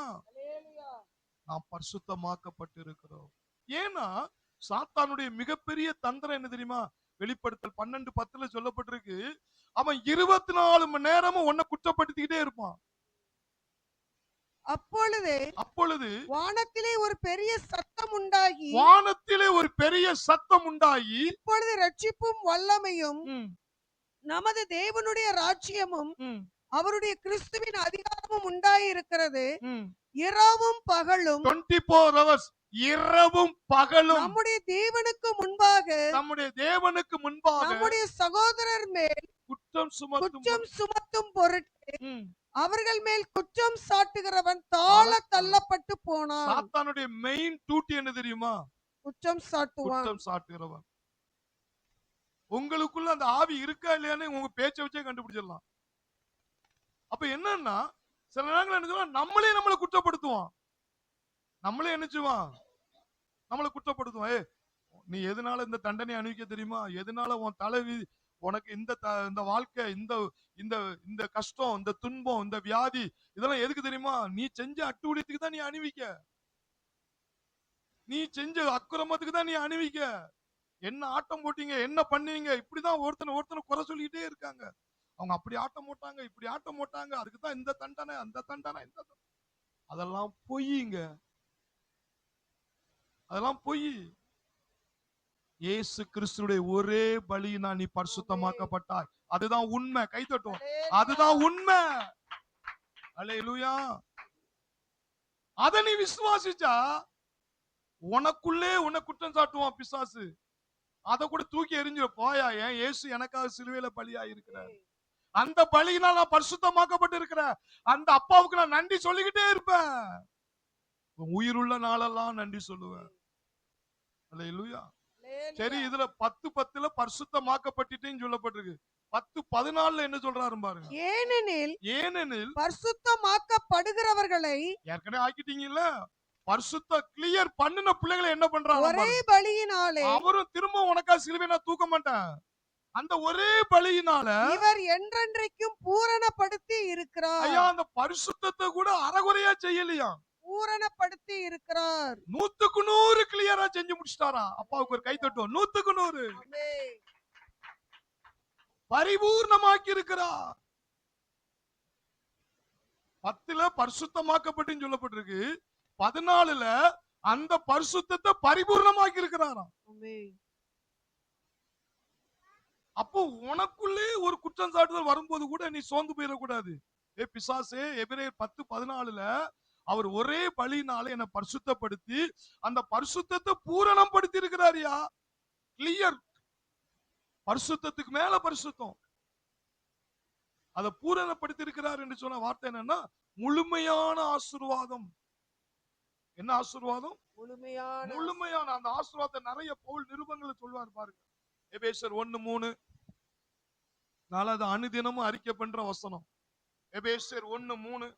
நாம் பரிசுத்தமாக்கப்பட்டிருக்கிறோம். ஏன்னா சாத்தானுடைய மிகப்பெரிய தந்திரம் என்ன தெரியுமா? வெளிப்படுத்தல் 12:10 சொல்லப்பட்டிருக்கு, அவன் 24 மணி நேரமும் உன்னை குற்றப்படுத்திக்கிட்டே இருப்பான். அப்பொழுது வானத்திலே ஒரு பெரிய சத்தம் உண்டாகி, இப்பொழுது ரட்சிப்பும் வல்லமையும் நமது தேவனுடைய ராஜ்யமும் அவருடைய கிறிஸ்துவின் அதிகாரமும் உண்டாயிருக்கிறது. இரவும் பகலும் 24 hours, இரவும் பகலும் நம்முடைய தேவனுக்கு முன்பாக நம்முடைய சகோதரர் மேல் குற்றம் சுமத்தும் பொருட்டு அவர்கள் மேல் குற்றம் சாட்டுகிறவன் தாழ தள்ளப்பட்டு போனான். சாத்தானுடைய மெயின் டியூட்டி என்ன தெரியுமா? குற்றம் சாட்டுவான். குற்றம் சாட்டுகிறவன். உங்களுக்குள்ள அந்த ஆவி இருக்கா இல்லையான்னு உங்க பேச்சை வச்சே கண்டுபிடிச்சிடலாம். அப்ப என்னன்னா, சில நேரங்கள் என்ன சொல்லுவான், நம்மளை குற்றப்படுத்துவான். நம்மளை குற்றப்படுத்துவான். நீ எதனால இந்த தண்டனை அனுபவிக்க தெரியுமா? எதனால உன் தலைவி உனக்கு இந்த வாழ்க்கை, இந்த கஷ்டம், இந்த துன்பம், இந்த வியாதி, இதெல்லாம் எதுக்கு தெரியுமா? நீ செஞ்ச அட்டூழியத்துக்கு தான் நீ அனுபவிக்க. நீ செஞ்ச அக்கிரமத்துக்கு தான் நீ அனுபவிக்க. என்ன ஆட்டம் போட்டீங்க, என்ன பண்ணீங்க, இப்படிதான் ஒருத்தனை குறை சொல்லிக்கிட்டே இருக்காங்க. அவங்க அப்படி ஆட்டம் போட்டாங்க, இப்படி ஆட்டம் போட்டாங்க, அதுக்கு தான் இந்த தண்டனை, அந்த தண்டனை, அதெல்லாம் பொய்யுங்க. அதெல்லாம் பொய். இயேசு கிறிஸ்துடைய ஒரே பலியினால் நீ பரிசுத்தமாக்கப்பட்டாய். அதுதான் உண்மை. கை தட்டுவோம். அதுதான் உண்மை. அல்லேலூயா. அத நீ விசுவாசிச்சா உனக்குள்ளே உன்னை குற்றம் சாட்டுவான் பிசாசு. அத கூட தூக்கி எறிஞ்சிட போயா, ஏன் இயேசு எனக்காக சிலுவையில பலியாய் இருக்கிறார். அந்த பலியினால் நான் பரிசுத்தமாக்கப்பட்டு இருக்கிறேன். அந்த அப்பாவுக்கு நான் நன்றி சொல்லிக்கிட்டே இருப்பேன். உயிருள்ள நாளெல்லாம் நன்றி சொல்லுவேன். அல்லேலூயா. சரி, இதுல 10:10 பரிசுத்தமாக்கப்பட்டுட்டேன்னு சொல்லப்பட்டிருக்கு. 10:14 என்ன சொல்றாரு பாருங்க. ஏனெனில் பரிசுத்தமாக்கப்படுகிறவர்களை ஏற்கனவே ஆக்கிட்டீங்கல்ல, பரிசுத்த கிளியர் பண்ணின பிள்ளைகளை என்ன பண்றாங்க? ஒரே பலியினாலே அவரும் திரும்ப உனக்கா சிலுவை நான் தூக்க மாட்டேன், அந்த ஒரே பலியினால இவர் என்றென்றைக்கும் பூரணப்படுத்தி இருக்கிறார். ஐயா, அந்த பரிசுத்தத்தை கூட அறகுறையா செய்யலையா, பூரணப்படுத்தி இருக்கிறார். 100க்கு 100 கிளியரா செஞ்சு முடிச்சிட்டாரா. அப்பாவுக்கு ஒரு கை தட்டுவோம். 100க்கு 100 பரிபூர்ணமாக்கி இருக்கிறார். 10ல பரிசுத்தமாக்கப்பட்டு சொல்லப்பட்டிருக்கு, 14ல அந்த பரிசுத்தத்தை பரிபூர்ணமாக்கி இருக்கிறாராம். அப்போ உனக்குள்ளே ஒரு குற்றம் சாட்டுதல் வரும்போது கூட நீ சோர்ந்து போயிடக்கூடாது. பிசாசே, எபிரேயர் 10:14 அவர் ஒரே பலியினால என்னை பரிசுத்தப்படுத்தி அந்த பரிசுத்தத்தை பூரணம் படுத்தி இருக்கிறாரியா. கிளியர். பரிசுத்தத்துக்கு மேல பரிசுத்தம். அதை பூரணப்படுத்தி இருக்கிறார் என்று சொன்ன வார்த்தை என்னன்னா முழுமையான ஆசீர்வாதம். என்ன ஆசீர்வாதம்? முழுமையான அந்த ஆசீர்வாதத்தை நிறைய பவுல் நிருபங்களை சொல்வார் பாருங்க. எபேசியர் 1:3 அது அனுதினமும் அறிக்கை பண்ற வசனம். எபேசியர் 1:3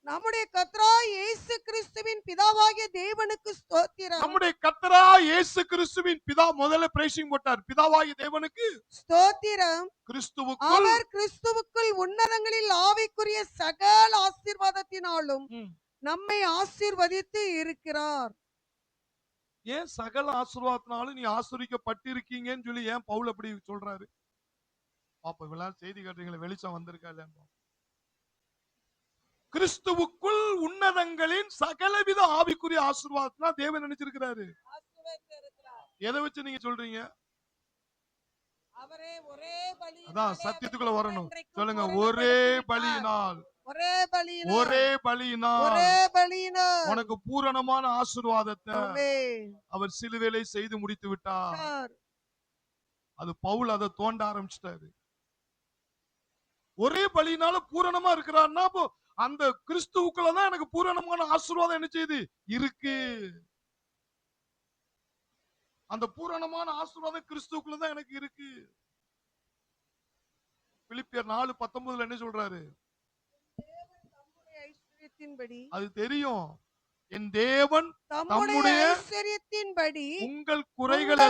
நம்முடைய கர்த்தராகிய இயேசு கிறிஸ்துவின் பிதாவாகிய தேவனுக்கு ஸ்தோத்திரம். நம்முடைய கர்த்தராகிய இயேசு கிறிஸ்துவின் பிதா, முதல்ல பிரேசிங் போட்டார். பிதாவாகிய தேவனுக்கு ஸ்தோத்திரம். கிறிஸ்துவுக்குள், அவர் கிறிஸ்துவுக்குள் உன்னதங்களில் ஆவிக்குரிய சகல ஆசீர்வாதத்தினாலும் நம்மை ஆசீர்வதித்து இருக்கிறார். ஏன் சகல ஆசீர்வாதத்தினாலும் நீ ஆசீர்வதிக்கப்பட்டிருக்கீங்கன்னு சொல்லி ஏன் பவுல் அப்படி சொல்றாரு? பாப்பா, இவ்வளவு செய்தி கேட்டீங்களே, வெளிச்சம் வந்திருக்கா இல்லையா? கிறிஸ்துவுக்குள் உன்னதங்களின் சகலவித ஆவிக்குரிய ஆசீர்வாதத்தினா தேவன் நினைச்சிருக்கிறாரு. எதை வச்சு நீங்க சொல்றீங்க? அவரே ஒரே பலியினாலே, அதான் சத்தியத்துக்குள்ள வரணும். சொல்லுங்க, ஒரே பலியினால், ஒரே பலியினால் உனக்கு பூரணமான ஆசீர்வாதத்தை அவர் சிலுவையிலே செய்து முடித்து விட்டார். அது பவுல் அதை தோண்ட ஆரம்பிச்சிட்டாரு. ஒரே பலியினால பூரணமா இருக்கிறார்னா அப்போ அந்த கிறிஸ்துவுக்குள்ளதான் எனக்கு பூரணமான ஆசீர்வாதம் என்ன செய்யுது இருக்கு. அந்த பூரணமான ஆசீர்வாதம் கிறிஸ்துவுக்குள்ளதான் எனக்கு இருக்கு. பிலிப்பியர் 4:19 என்ன சொல்றாரு? அது தெரியும். என் தேவன் தம்முடைய ஐஸ்வரியத்தின்படி உங்கள் குறைகள்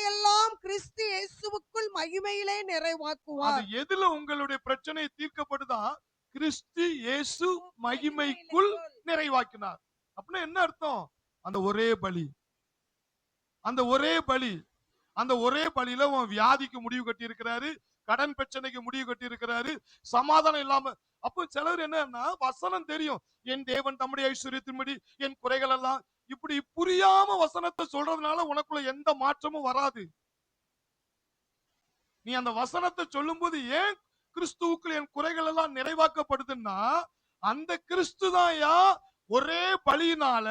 எல்லாம் கிறிஸ்து இயேசுவுக்குள் மகிமையிலே நிறைவாக்குவார். அது எதுல உங்களுடைய பிரச்சனை தீர்க்கப்படுதா? கிறிஸ்து இயேசு மகிமைக்குள் நிறைவாக்கினார். அப்படின்னா என்ன அர்த்தம்? அந்த ஒரே பலி, அந்த ஒரே பலி, அந்த ஒரே பலியில உன் வியாதிக்கு முடிவு கட்டி இருக்கிறாரு, கடன் பிரச்சனைக்கு முடிவு கட்டி இருக்கிறாரு, சமாதானம் இல்லாம. அப்போ சிலர் என்னன்னா வசனம் தெரியும், என் தேவன் தம்முடைய ஐஸ்வரியத்தின்படி என் குறைகள் எல்லாம், இப்படி புரியாம வசனத்தை சொல்றதுனால உனக்குள்ள எந்த மாற்றமும் வராது. நீ அந்த வசனத்தை சொல்லும் போது ஏன் கிறிஸ்துவுக்குள் என் குறைகள் எல்லாம் நிறைவாக்கப்படுதுன்னா, அந்த கிறிஸ்து தான் ஒரே பலியினால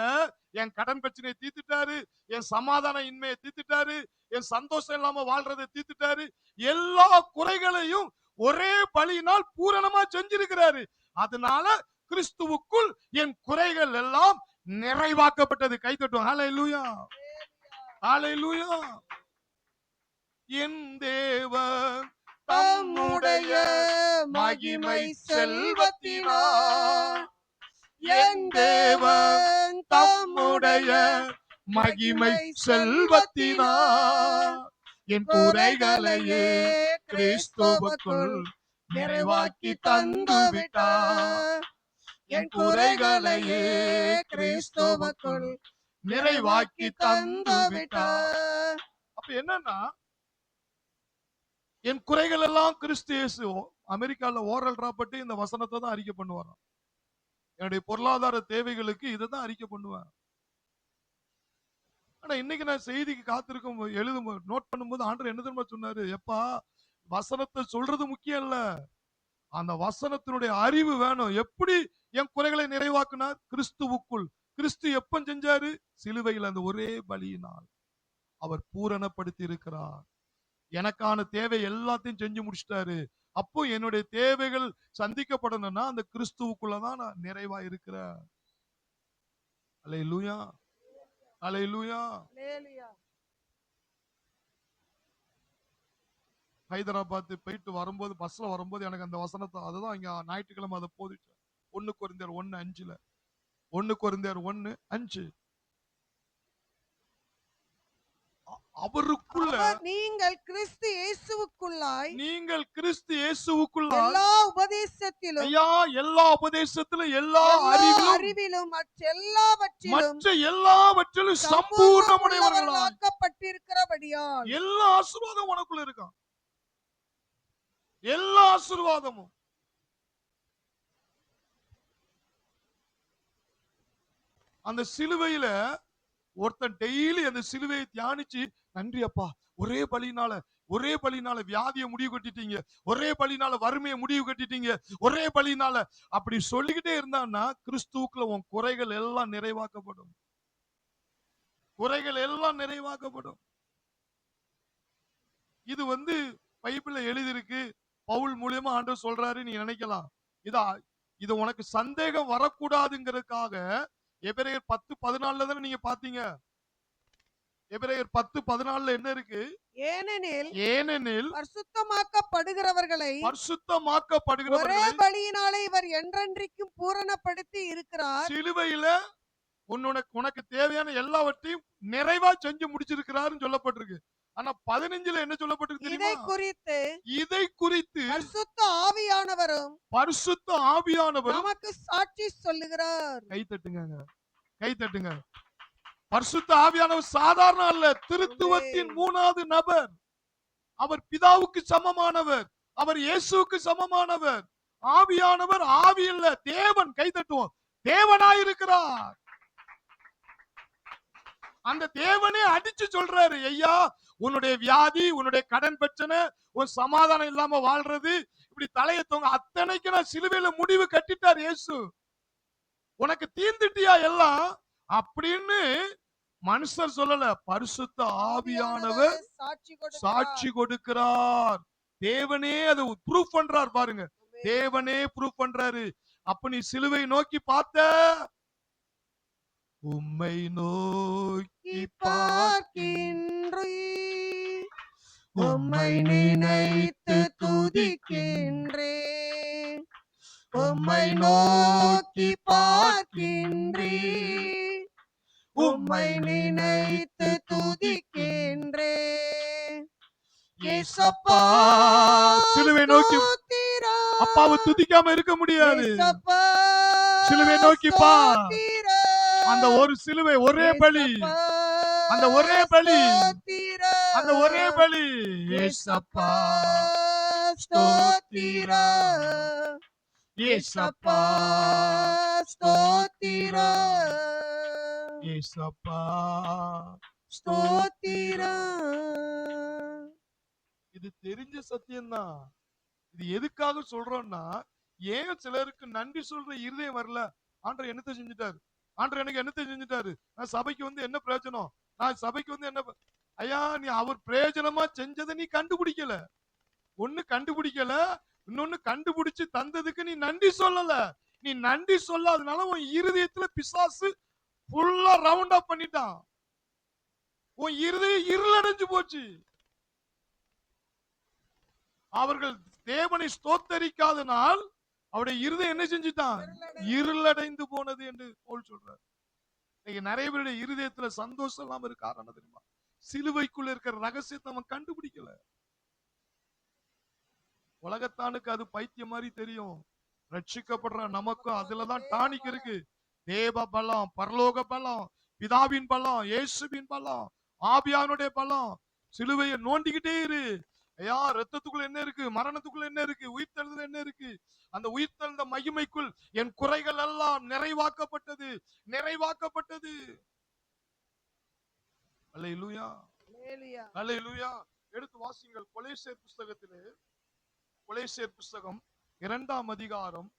என் கடன் பிரச்சனையை தீர்த்துட்டாரு, என் சமாதான இன்மையை தீர்த்துட்டாரு, என் சந்தோஷம் இல்லாம வாழ்றதை தீர்த்துட்டாரு, எல்லா குறைகளையும் ஒரே பலியினால் பூரணமா செஞ்சிருக்கிறாரு. அதனால கிறிஸ்துவுக்குள் என் குறைகள் எல்லாம் நிறைவாக்கப்பட்டது. கை தட்டுவோம். ஹல்லேலூயா, ஹல்லேலூயா. என் தேவன் தம்முடைய மகிமை செல்வத்தினால், என் தேவன் தம்முடைய மகிமை செல்வத்தினால் என் குறைகளையே கிறிஸ்துவுக்குள் நிறைவாக்கி தந்து விட்டார். என் குறைகளையே கிறிஸ்துவுக்குள் நிறைவாக்கி தந்து விட்டார். அப்ப என்னன்னா, என் குறைகள் எல்லாம் கிறிஸ்து இயேசு. அமெரிக்கால ஓரல் ராபர்ட் இந்த வசனத்தை தான் அறிக்கை பண்ணுவாராம். என்னுடைய பொருளாதார தேவைகளுக்கு இதை தான் அறிக்கை பண்ணுவேன். ஆனா இன்னைக்கு நான் செய்திக்கு காத்திருக்கும் எழுதும் நோட் பண்ணும்போது ஆண்டவர் என்ன தெரியுமா சொன்னாரு? எப்பா, வசனத்தை சொல்றது முக்கியம் இல்ல, அந்த வசனத்தினுடைய அறிவு வேணும். எப்படி என் குறைகளை நிறைவாக்குனார்? கிறிஸ்துவுக்குள். கிறிஸ்து எப்ப செஞ்சாரு? சிலுவையில் அந்த ஒரே பலியினால் அவர் பூரணப்படுத்தி இருக்கிறார். எனக்கான தேவை எல்லாத்தையும் செஞ்சு முடிச்சிட்டாரு. அப்போ என்னுடைய தேவைகள் சந்திக்கப்படணும்னா அந்த கிறிஸ்துவுக்குள்ளதான் நான் நிறைவா இருக்கிறேன். அல்லேலூயா, அல்லேலூயா. ஹைதராபாத் போயிட்டு வரும்போது பஸ்ல வரும்போது எனக்கு அந்த வசனத்தை, அதுதான் இங்க ஞாயிற்றுக்கிழமை அதை போதிச்சேன். 1 கொரிந்தியர் 1:5 1 கொரிந்தியர் 1:5 அவருக்குள்ள நீங்கள் கிறிஸ்து இயேசுவுக்குள்ளாய், நீங்கள் கிறிஸ்து இயேசுவுக்குள்ளாய் எல்லா உபதேசத்திலும், எல்லா உபதேசத்திலும், எல்லா அறிவிலும், மற்ற எல்லாவற்றிலும் சம்பூர்ணமுடையவர்களாக்கப்பட்டிருக்கிறபடியால் எல்லா ஆசீர்வாதமும் உனக்குள்ள இருக்கான். எல்லா ஆசீர்வாதமும். அந்த சிலுவையில ஒருத்தன் டெய்லி அந்த சிலுவையை தியானிச்சு, நன்றி அப்பா, ஒரே பலியினால ஒரே பலினால வியாதியை முடிவு கட்டிட்டீங்க, ஒரே பலினால வறுமையை முடிவு கட்டிட்டீங்க, ஒரே பலினால அப்படி சொல்லிக்கிட்டே இருந்தான்னா கிறிஸ்துவுக்குள்ள உன் குறைகள் எல்லாம் நிறைவாக்கப்படும். குறைகள் எல்லாம் நிறைவாக்கப்படும். இது பைபிள்ல எழுதியிருக்கு, பவுல் மூலியமா ஆண்டவர் சொல்றாரு நீ நினைக்கலாம். இதா இது உனக்கு சந்தேகம் வரக்கூடாதுங்கிறதுக்காக எபிரேயர் 10:14 தானே நீங்க பாத்தீங்க. எபிரேயர் 10:14 என்ன இருக்கு? ஏனெனில் பரிசுத்தமாக்கப்படுகிறவர்களை ஒரே பலியினாலே இவர் என்றென்றைக்கும் பூரணப்படுத்தி இருக்கிறார். சிலுவையில உனக்கு தேவையான எல்லாவற்றையும் நிறைவா செஞ்சு முடிச்சிருக்கிறாருன்னு சொல்லப்பட்டிருக்கு. ஆனா 15ல என்ன சொல்லப்பட்டிருக்கு தெரியுமா? இதை குறித்து பரிசுத்த ஆவியானவரும் நமக்கு சாட்சி சொல்லுகிறார். கை தட்டுங்க. பரிசுத்த ஆவியானவர் சாதாரண அல்ல, திருத்துவத்தின் 3வது நபர். அவர் பிதாவுக்கு சமமானவர், அவர் இயேசுவுக்கு சமமானவர். ஆவியானவர் ஆவி இல்ல, தேவன். கை தட்டுவோம். தேவனாயிருக்கிறார். அந்த தேவனே அடிச்சு சொல்றாரு, ஐயா உன்னுடைய வியாதி, உன்னுடைய கடன் பிரச்சனை, உன் சமாதானம் இல்லாம வாழ்றது, இப்படி தலையை தொங்க அத்தனைக்கு நான் சிலுவையில முடிவு கட்டிட்டார் இயேசு. உனக்கு தீர்ந்துட்டியா எல்லாம் அப்படின்னு மனுஷர் சொல்லல, பரிசுத்த ஆவியானவர் சாட்சி கொடுக்கிறார். தேவனே அது ப்ரூஃப் பண்றார். பாருங்க, தேவனே ப்ரூஃப் பண்றாரு. அப்ப நீ சிலுவை நோக்கி பார்த்த, உம்மை நோக்கி பார்க்கின்றேன், உம்மை நினைத்து துதிக்கின்றேன், உம்மை நோக்கி பார்க்கின்றேன், உம்மை நினைத்து துதிக்கின்றேன். ஏசப்பா, சிலுவை நோக்கி அப்பாவை துதிக்காம இருக்க முடியாது. சிலுவை நோக்கி பார். அந்த ஒரு சிலுவை, ஒரே பலி, அந்த ஒரே பலி, அந்த ஒரே பலி. ஏசப்பா ஸ்தோத்திரம், ஏசப்பா ஸ்தோத்திரம், ஏசப்பா ஸ்தோத்திரம். இது தெரிஞ்ச சத்தியம்தான். இது எதுக்காக சொல்றோம்னா, ஏன் சிலருக்கு நன்றி சொல்ற இருதயம் வரல? ஆண்டவர் என்னத்தை செஞ்சுட்டாரு? ஆண்டவர் எனக்கு என்னத்தை செஞ்சுட்டாரு? நான் சபைக்கு என்ன பிரயோஜனம்? நான் சபைக்கு என்ன ஐயா, நீ அவர் பிரயோஜனமா செஞ்சதை நீ கண்டுபிடிக்கல. ஒண்ணு கண்டுபிடிக்கல, இன்னொன்னு கண்டுபிடிச்சு தந்ததுக்கு நீ நன்றி சொல்லல. நீ நன்றி சொல்லாதனால உன் இருதயத்துல பிசாசு ஃபுல்லா ரவுண்ட் அப் பண்ணிட்டான். உன் இருதயம் இருளடைஞ்சு போச்சு. அவர்கள் தேவனை ஸ்தோத்தரிக்காதனால் அவருடைய இருதயம் என்ன செஞ்சுட்டான்? இருளடைந்து போனது என்று போல் சொல்றார். நிறைய பேருடைய இருதயத்துல சந்தோஷம் இல்லாம இருக்க காரணம் தெரியுமா? சிலுவைக்குள்ள இருக்கிற ரகசியத்தை அவன் கண்டுபிடிக்கல. உலகத்தானுக்கு அது பைத்தியம் மாதிரி தெரியும். ரட்சிக்கப்படுற நமக்கும் அதுலதான் டானிக் இருக்கு. தேவ பலம், பரலோக பலம், பிதாவின் பலம், இயேசுவின் பலம், ஆவியானுடைய பலம். சிலுவையை நோண்டிக்கிட்டே இரு. ஐயா, ரத்தத்துக்குள்ள என்ன இருக்கு? மரணத்துக்குள்ள என்ன இருக்கு? உயிர்த்தெழுதல் என்ன இருக்கு? அந்த உயிர்த்தெழுந்த மகிமைக்குள் என் குறைகள் எல்லாம் நிறைவாக்கப்பட்டது, நிறைவாக்கப்பட்டது. அல்லேலூயா, அல்லேலூயா. எடுத்து வாசிங்கள் கொலேசியர் புஸ்தகத்திலே, கொலேசியர் புஸ்தகம் 2ஆம் அதிகாரம்,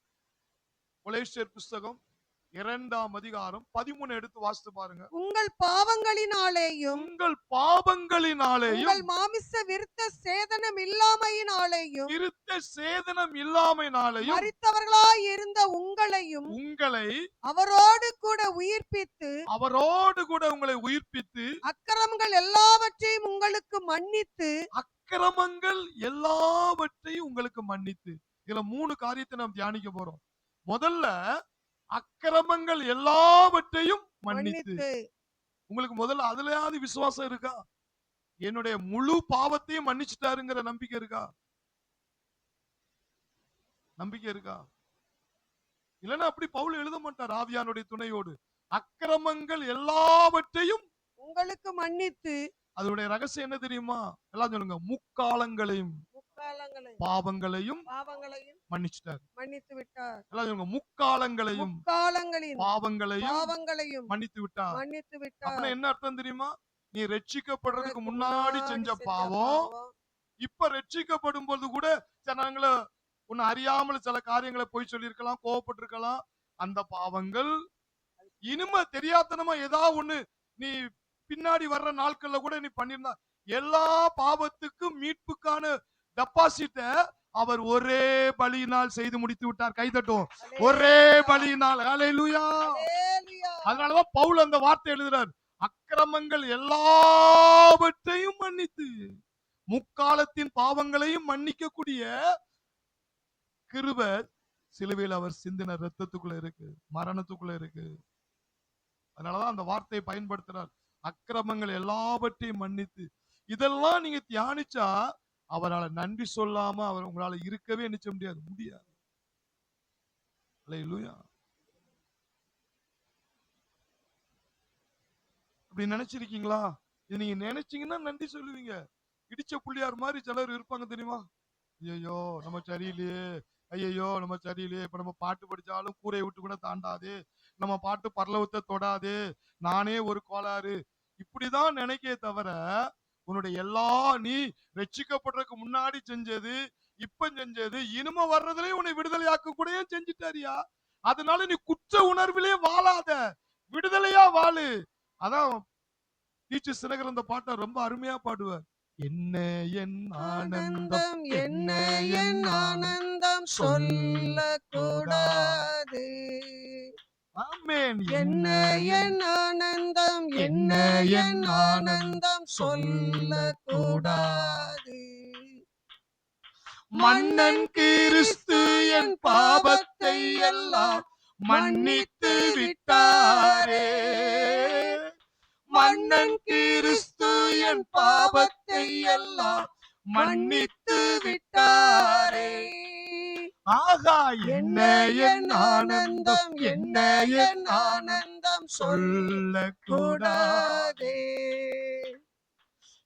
கொலேசியர் புஸ்தகம் 2ஆம் அதிகாரம் 13 எடுத்து வாசித்து பாருங்க. உங்கள் பாவங்களினாலேயும் உங்கள் மாமிச விருத்த சேதனம் இல்லாமையினாலேயும் மரித்தவர்களாய் இருந்த உங்களை அவரோடு கூட உயிர்ப்பித்து அக்கிரமங்கள் எல்லாவற்றையும் உங்களுக்கு மன்னித்து. இதுல 3 காரியத்தை நாம் தியானிக்க போறோம். முதல்ல அக்கிரமங்கள் எல்லாவற்றையும் மன்னித்து. உங்களுக்கு முதல்ல அதுலயாவது விசுவாசம் இருக்கா? என்னுடைய முழு பாவத்தையும் மன்னிச்சுட்டாருங்கிற நம்பிக்கை இருக்கா? நம்பிக்கை இருக்கா? இல்லன்னா அப்படி பவுல் எழுத மாட்டார் ஆவியானுடைய துணையோடு. அக்கிரமங்கள் எல்லாவற்றையும் உங்களுக்கு மன்னித்து. அதனுடைய ரகசியம் என்ன தெரியுமா? எல்லாம் சொல்லுங்க. முக்காலங்களையும் பாவங்களையும் மன்னிச்சுட்டார், மன்னித்து விட்டார். எல்லாம் சொல்லுங்க. முக்காலங்களையும் பாவங்களையும் மன்னித்து விட்டார். அப்படின்னா என்ன அர்த்தம் தெரியுமா? நீ ரட்சிக்கப்படுறதுக்கு முன்னாடி செஞ்ச பாவம் இப்ப ரட்சிக்கப்படும் போது கூட ஜனங்களை உன்னை அறியாமல் சில காரியங்களை போய் சொல்லியிருக்கலாம், கோவப்பட்டிருக்கலாம். அந்த பாவங்கள் இனிமே தெரியாதனமா ஏதாவது ஒண்ணு நீ பின்னாடி வர்ற நாட்கள்ல கூட நீ பண்ணிருந்தா, எல்லா பாவத்துக்கும் மீட்புக்கான டெபாசிட்ட அவர் ஒரே பலியினால் செய்து முடித்து விட்டார். கைதட்டும். ஒரே பலியினால். ஹல்லேலூயா. அதனாலதான் பவுல் அந்த வார்த்தை எழுதுறார், அக்கிரமங்கள் எல்லாவற்றையும் மன்னித்து முக்காலத்தின் பாவங்களையும் மன்னிக்கக்கூடிய கிருபை சிலுவையில் அவர் சிந்தின ரத்தத்துக்குள்ள இருக்கு, மரணத்துக்குள்ள இருக்கு. அதனாலதான் அந்த வார்த்தையை பயன்படுத்துறார், அக்கிரமங்கள் எல்லாவற்றையும் மன்னித்து. இதெல்லாம் நீங்க தியானிச்சா அவரால் நன்றி சொல்லாம அவர் உங்களால இருக்கவே நிச்சய முடியாது. ஹல்லேலூயா. அப்படி நினைச்சிருக்கீங்களா? இது நீங்க நினைச்சீங்கன்னா நன்றி சொல்லுவீங்க. இடிச்ச புள்ளியார் மாதிரி சிலர் இருப்பாங்க தெரியுமா? ஐயோ நம்ம சரியில்லையே, ஐயோ நம்ம சரியில்லையே, இப்ப நம்ம பாட்டு படிச்சாலும் கூரையை விட்டு கூட தாண்டாது, நம்ம பாட்டு பரலவத்தை தொடாது, நானே ஒரு கோளாறு, இப்படிதான் நினைக்க தவிர உன்னுடைய எல்லா நீ ரட்சிக்கப்படுறதுக்கு முன்னாடி செஞ்சது, இப்ப செஞ்சது, இனிமே வர்றதுலயே உன்னை விடுதலையாக்க கூட செஞ்சுட்டாரியா. அதனால நீ குற்ற உணர்விலே வாழாத, விடுதலையா வாழு. அதான் டீச்சர் சினகர் அந்த பாட்டை ரொம்ப அருமையா பாடுவார். என்ன என் ஆனந்தம், என்ன என் ஆனந்தம் சொல்லக்கூடாது. ஆமென். என்ன என் ஆனந்தம், என்ன என் ஆனந்தம் சொல்லக்கூடாது. மன்னன் கிறிஸ்து என் பாவத்தை எல்லாம் மன்னித்து விட்டாரே. மன்னன் கிறிஸ்து என் பாவத்தை எல்லாம் மன்னித்து விட்டாரே. ஆகா என்ன என் ஆனந்தம், என்ன என் ஆனந்தம் சொல்லக்கூடாதே.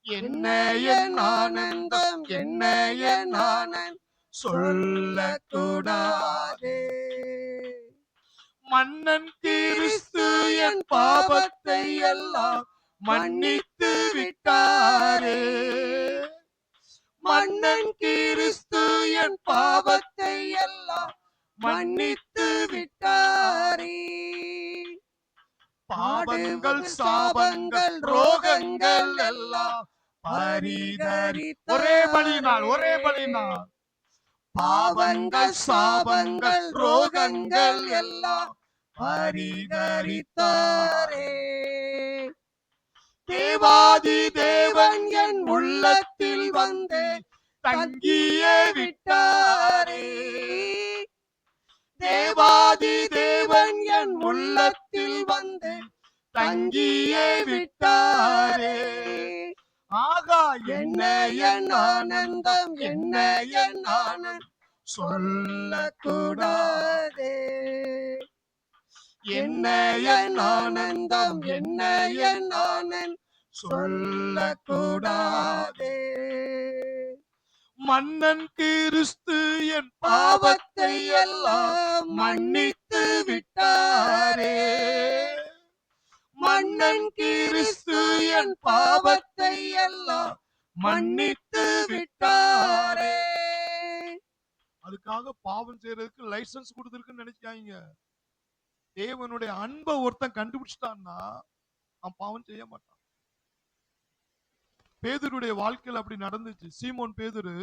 என்ன என் ஆனந்தம், என்ன என் ஆனந்தம் சொல்லக்கூடாதே. மன்னன் கிறிஸ்து என் பாவத்தை எல்லாம் மன்னித்து விட்டாரே. மன்னன் கிறிஸ்து என் பாவத்தை எல்லாம் மன்னித்து விட்டாரே. பாவங்கள் சாபங்கள் ரோகங்கள் எல்லாம் பரிகரித்த ஒரே பலியினால், ஒரே பலியினால். பாவங்கள் சாபங்கள் ரோகங்கள் எல்லாம் பரிகரித்தாரே. தேவாதி தேவன் என் உள்ளத்தில் வந்து தங்கியே விட்டாரே. தேவாதி தேவன் என் உள்ளத்தில் வந்து தங்கியே விட்டாரே. ஆகா என்ன என் ஆனந்தம், என்ன என் ஆனந்தம் சொல்லக்கூடாதே. என்ன என் ஆனந்தம், என்ன என் ஆனந்தம் சொல்லக்கூடாதே. மன்னன் கிறிஸ்து என் பாவத்தை எல்லாம் மன்னித்து விட்டாரே. மன்னன் கிறிஸ்து என் பாவத்தை எல்லாம் மன்னித்து விட்டாரே. அதுக்காக பாவம் செய்யறதுக்கு லைசன்ஸ் கொடுத்திருக்குன்னு நினைச்சாங்க. தேவனுடைய அன்பை ஒருத்தன் கண்டுபிடிச்சிட்டான்னா அவன் பாவம் செய்ய மாட்டான். பேதுருடைய வாழ்க்கையில் அப்படி நடந்துச்சு. சீமோன் பேதுரு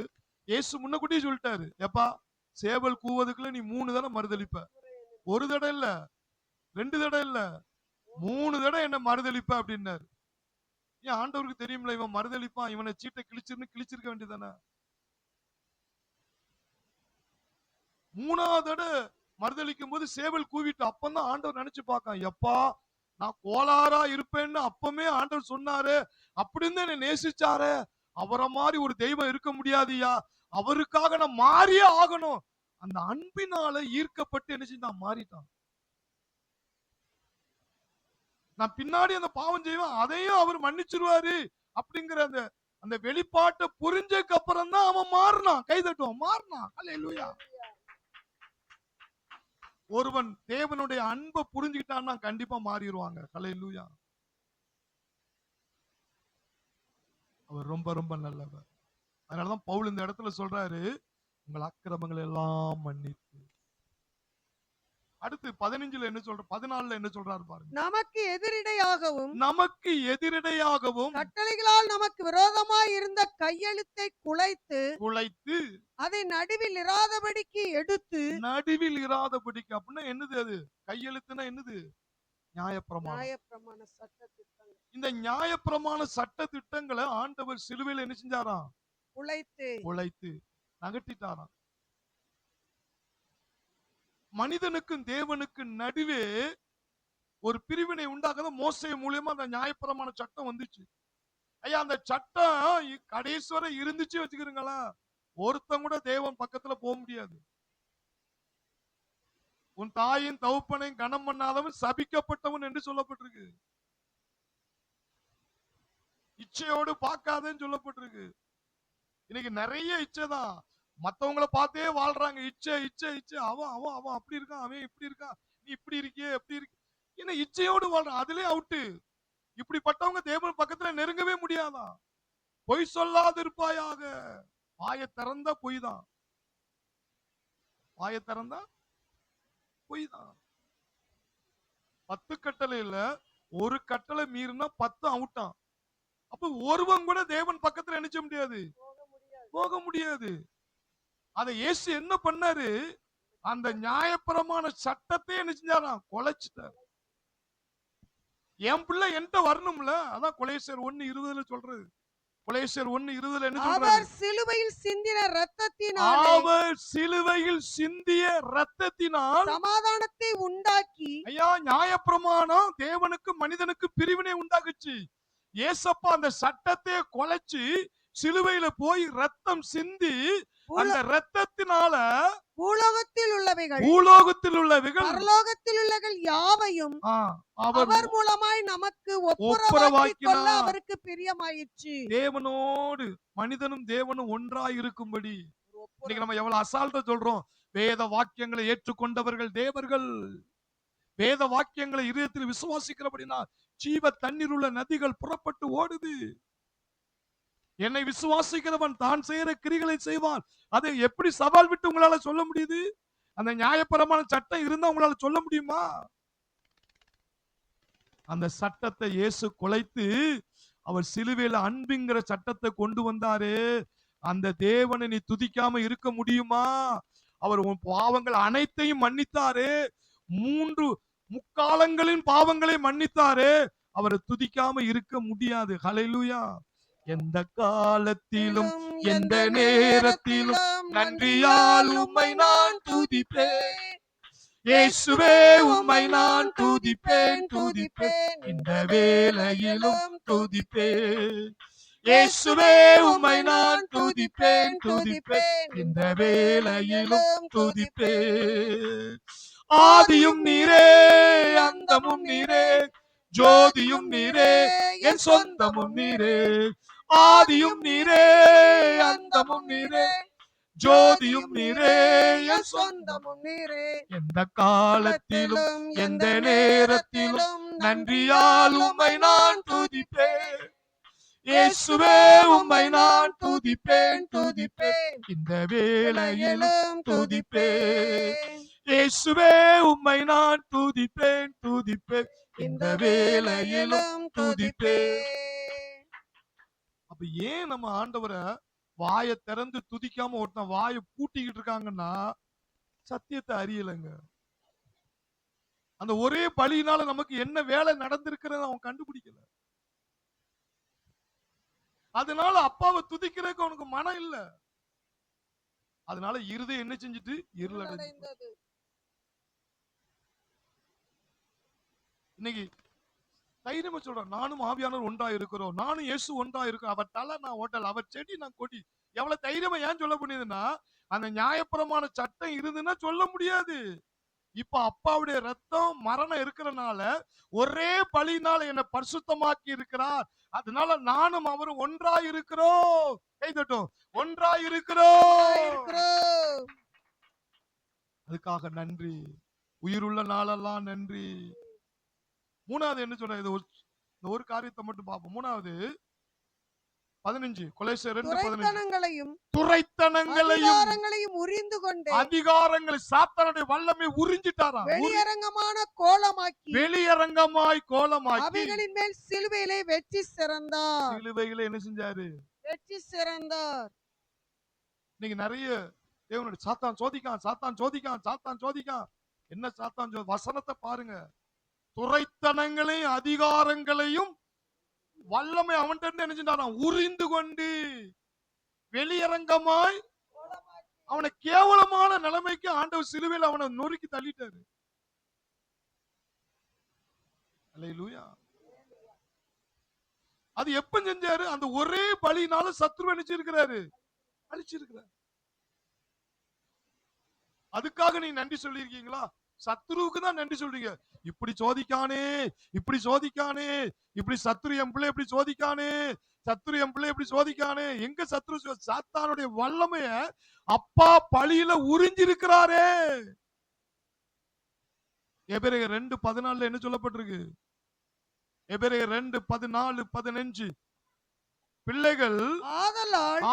இயேசு முன்னக்கூட்டியே சொல்லிட்டாரு, எப்பா சேவல் கூவதுக்குள்ள நீ 3 தடவை மறுதளிப்ப. 1 தடவை இல்ல, 2 தடவை இல்ல, 3 தடவை என்ன மறுதளிப்ப அப்படின்னாரு. ஏன் ஆண்டவருக்கு தெரியும்ல இவன் மறுதளிப்பான், இவனை சீட்டை கிழிச்சிருக்க வேண்டியதானே. 3ஆவது தடவை மறுதளிக்கும் போது சேவல் கூவிட்டு, அப்பதான் ஆண்டவர் நினைச்சு பார்க்கான், எப்பா நான் கோளாறா இருப்பேன்னு அப்பமே ஆண்டவர் சொன்னாரு, அப்படின்னு என்னை நேசிச்சாரு, அவரை மாதிரி ஒரு தெய்வம் இருக்க முடியாதுயா, அவருக்காக நான் மாறியே ஆகணும். அந்த அன்பினால ஈர்க்கப்பட்டு என்ன செஞ்சான், மாறிட்டான். நான் பின்னாடி அந்த பாவம் செய்வேன், அதையும் அவர் மன்னிச்சிருவாரு அப்படிங்கிற அந்த அந்த வெளிப்பாட்டை புரிஞ்சதுக்கு அப்புறம் தான் அவன் மாறினான். கைதட்டுவான், மாறினான். அல்லேலூயா. ஒருவன் தேவனுடைய அன்பை புரிஞ்சுக்கிட்டான்னா கண்டிப்பா மாறிடுவாங்க. அல்லேலூயா. அவர் ரொம்ப ரொம்ப நல்லவர். அதனாலதான் பவுல் இந்த இடத்துல சொல்றாரு, உங்கள் அக்கிரமங்கள் எல்லாம் மன்னித்து. அடுத்து 15ல என்ன சொல்ற, 14ல என்ன சொல்றாரு பாருங்க. நமக்கு எதிரிடையாகவும் நமக்கு எதிரிடையாகவும் கட்டளைகளால் நமக்கு விரோதமாய் இருந்த கையெழுத்தை குலைத்து அதை நடுவில் இராதபடிக்கு எடுத்து. நடுவில் இராதபடிக்கு அப்படின்னா என்னது? அது கையெழுத்துனா என்னது? நியாயப்பிரமாண சட்டத்திட்டங்கள். இந்த நியாயப்பிரமாண சட்ட திட்டங்களை ஆண்டவர் சிலுவையில் என்ன செஞ்சாராம்? குலைத்து நகட்டிட்டாராம். மனிதனுக்கும் தேவனுக்கு நடுவே ஒரு பிரிவினை உண்டாகாத மோசே மூலியமா அந்த நியாயப்பிரமாண சட்டம் வந்துச்சு. ஐயா, அந்த சட்டம் கடைசி வரை இருந்துச்சு வச்சுக்கிறீங்களா, ஒருத்தன் கூட தேவன் பக்கத்துல போக முடியாது. உன் தாயின் தகப்பனையும் கனம் பண்ணாதவன் சபிக்கப்பட்டவன் என்று சொல்லப்பட்டிருக்கு. இச்சையோடு பார்க்காதன்னு சொல்லப்பட்டிருக்கு. இன்னைக்கு நிறைய இச்சை தான். மத்தவங்களை பார்த்தே வாழ்றாங்க. இச்சை இச்சை இச்சை. அவன் அவன் அவன் அப்படி இருக்கான், அவன் இப்படி இருக்கான், நீ இப்படி இருக்கியே எப்படி இருக்கு, என்ன இச்சையோடு வாழ்றான். அதுலயே அவுட்டு. இப்படிப்பட்டவங்க தேவன் பக்கத்துல நெருங்கவே முடியாதா? பொய் சொல்லாது இருப்பாயாக. வாயை திறந்தா பொய் தான். வாயை திறந்தா பொய் தான். 10 கட்டளையில ஒரு கட்டளை மீறினா 10 அவுட்டான். அப்ப ஒருவன் கூட தேவன் பக்கத்துல நினைச்ச முடியாது, போக முடியாது. அதை இயேசு என்ன பண்ணாரு? அந்த நியாயப்பிரமாண சட்டத்தை என்ன செஞ்சாராம்? கொலைச்சிட்டார். என் பிள்ளை என்கிட்ட வரணும்ல. அதான் கொலேசியர் 1:20 சொல்றது. கொலேசியர் 1:20 என்ன சொல்றாரு? அவர் சிலுவையில் சிந்தின இரத்தத்தினால், அவர் சிலுவையில் சிந்திய இரத்தத்தினால் சமாதானத்தை உண்டாக்கி. ஐயா, நியாயப்பிரமாணம் தேவனுக்கு மனிதனுக்கு பிரிவினை உண்டாக்குச்சு. ஏசப்பா அந்த சட்டத்தை கொலைச்சு சிலுவையில போய் ரத்தம் சிந்தி அந்த ரத்தத்தினால பூலோகத்தில் உள்ளவைகள் பரலோகத்தில் உள்ளவைகள் யாவையும் அவர் மூலமாய் நமக்கு ஒப்புரவாக்கிக்கொள்ள அவருக்கு பிரியமாயிற்று. தேவனோடு மனிதனும் தேவனும் ஒன்றாய் இருக்கும்படி. இன்னைக்கு நம்ம எவ்வளவு அசால்ட்டா சொல்றோம், வேத வாக்கியங்களை ஏற்றுக்கொண்டவர்கள் தேவர்கள். வேத வாக்கியங்களை இதயத்தில் விசுவாசிக்கிறபடினா ஜீவ தண்ணீர் உள்ள நதிகள் புறப்பட்டு ஓடுது. என்னை விசுவாசிக்கிறவன் தான் செய்யற கிரிகளை செய்வான். அதை எப்படி சவால் விட்டு உங்களால சொல்ல முடியுது? அந்த நியாயப்பிரமாண சட்டம் இருந்தா உங்களால சொல்ல முடியுமா? அந்த சட்டத்தை இயேசு குலைத்து அவர் சிலுவையில அன்புங்கிற சட்டத்தை கொண்டு வந்தாரு. அந்த தேவனை நீ துதிக்காம இருக்க முடியுமா? அவர் உன் பாவங்கள் அனைத்தையும் மன்னித்தாரு. 3 முக்காலங்களின் பாவங்களை மன்னித்தாரு. அவரை துதிக்காம இருக்க முடியாது. ஹல்லேலூயா. எந்த காலத்திலும் எந்த நேரத்திலும் நன்றியால் உம்மை நான் துதிப்பேன். இயேசுவே உம்மை நான் துதிப்பேன் துதிப்பேன். இந்த வேளையிலும் துதிப்பேன். இயேசுவே உம்மை நான் துதிப்பேன் துதிப்பேன். இந்த வேளையிலும் துதிப்பேன். ஆதியும் நீரே, அந்தமும் நீரே, ஜோதியும் நீரே, என் சொந்தமும் நீரே. ஆதியும் நீரே, அந்தமும் நீரே, ஜோதியும் நீரே, என் சொந்தமும் நீரே. எந்த காலத்திலும் எந்த நேரத்திலும் நன்றியால் உம்மை நான் துதிப்பேன். இயேசுவே உம்மை நான் துதிப்பேன் துதிப்பேன். இந்த வேளையிலும் துதிப்பேன். இயேசுவே உம்மை நான் துதிப்பேன் துதிப்பேன். இந்த வேளையிலும் துதிப்பேன். அப்ப ஏன் நம்ம ஆண்டவரை வாயை திறந்து துதிக்காம ஒருத்தன் வாயை பூட்டிக்கிட்டு இருக்காங்கன்னா சத்தியத்தை அறியலைங்க. அந்த ஒரே பலியினால நமக்கு என்ன வேலை நடந்திருக்கிறது அவன் கண்டுபிடிக்கல. அதனால அப்பாவை துதிக்கிறதுக்கு அவனுக்கு மனம் இல்ல. அதனால இருதயம் என்ன செஞ்சுட்டு இருளடைந்தது. இன்னைக்கு தைரியமா சொல்றேன், நானும் ஆவியானவர் ஒன்றா இருக்கிறோம், நானும் இயேசு ஒன்றா இருக்கோம். அவர் தலை, நான் ஓட்டல், அவர் செடி, நான் கொடி. எவ்வளவு தைரியமா ஏன் சொல்ல முடியுதுன்னா, அந்த நியாயப்பிரமாண சட்டம் இருந்துன்னா சொல்ல முடியாது. இப்ப அப்பாவுடைய ரத்தம் மரணம் இருக்கிறனால ஒரே பலியினால என்னை பரிசுத்தமாக்கி இருக்கிறார். அதனால நானும் அவரும் ஒன்றா இருக்கிறோம். கைதட்டும், ஒன்றா இருக்கிறோம். அதுக்காக நன்றி. உயிருள்ள நாளெல்லாம் நன்றி. மூணாவது என்ன சொல்ற, இது ஒரு காரியத்தை மட்டும் பார்ப்போம். மூணாவது, 15 கொலோசியர் 2:15 துரைத்தனங்களையும் துரைத்தனங்களையும் அதிகாரங்களையும் உரிந்து கொண்டு அதிகாரங்களை சாத்தானுடைய வல்லமை உறிஞ்சிட்டாராம். வெளியரங்கமான கோலமாக்கி வெளியரங்கமாய் கோலமாக்கி அவைகளின் மேல் சிலுவையிலே வெற்றி சிறந்தார். சிலுவைகளை என்ன செஞ்சாரு? வெற்றி சிறந்தார். இன்னைக்கு நிறைய தேவனுடைய சாத்தான் சோதிக்கான், சாத்தான் சோதிக்கான், சாத்தான் சோதிக்கான். என்ன சாத்தான் வசனத்தை பாருங்க. துரைத்தனங்களையும் அதிகாரங்களையும் வல்லமை அவன்கிட்ட இருந்து என்ன செஞ்சாராம்? உரிந்து கொண்டு வெளியரங்கமாய் அவனை கேவலமான நிலைமைக்கு ஆண்டவர் சிலுவையில் அவனை நொறுக்கி தள்ளிட்டாரு. அல்லேலூயா. அது எப்ப செஞ்சாரு? அந்த ஒரே பலியினால சத்துரு அழிச்சிருக்கிறாரு, அழிச்சிருக்கிறார். அதுக்காக நீ நன்றி சொல்லியிருக்கீங்களா? சத்துருவுக்கு தான் நன்றி சொல்றீங்க. இப்படி சோதிக்கானே, இப்படி சோதிக்கானே, இப்படி சத்துரு என் பிள்ளை இப்படி சோதிக்கானே, சத்துரு என் பிள்ளை இப்படி சோதிக்கானே. எங்க சத்துரு? சாத்தானுடைய வல்லமைய அப்பா பலியில உறிஞ்சிருக்கிறாரே. எபிரேயர் 2:14 என்ன சொல்லப்பட்டிருக்கு? எபிரேயர் 2:14-15 பிள்ளைகள்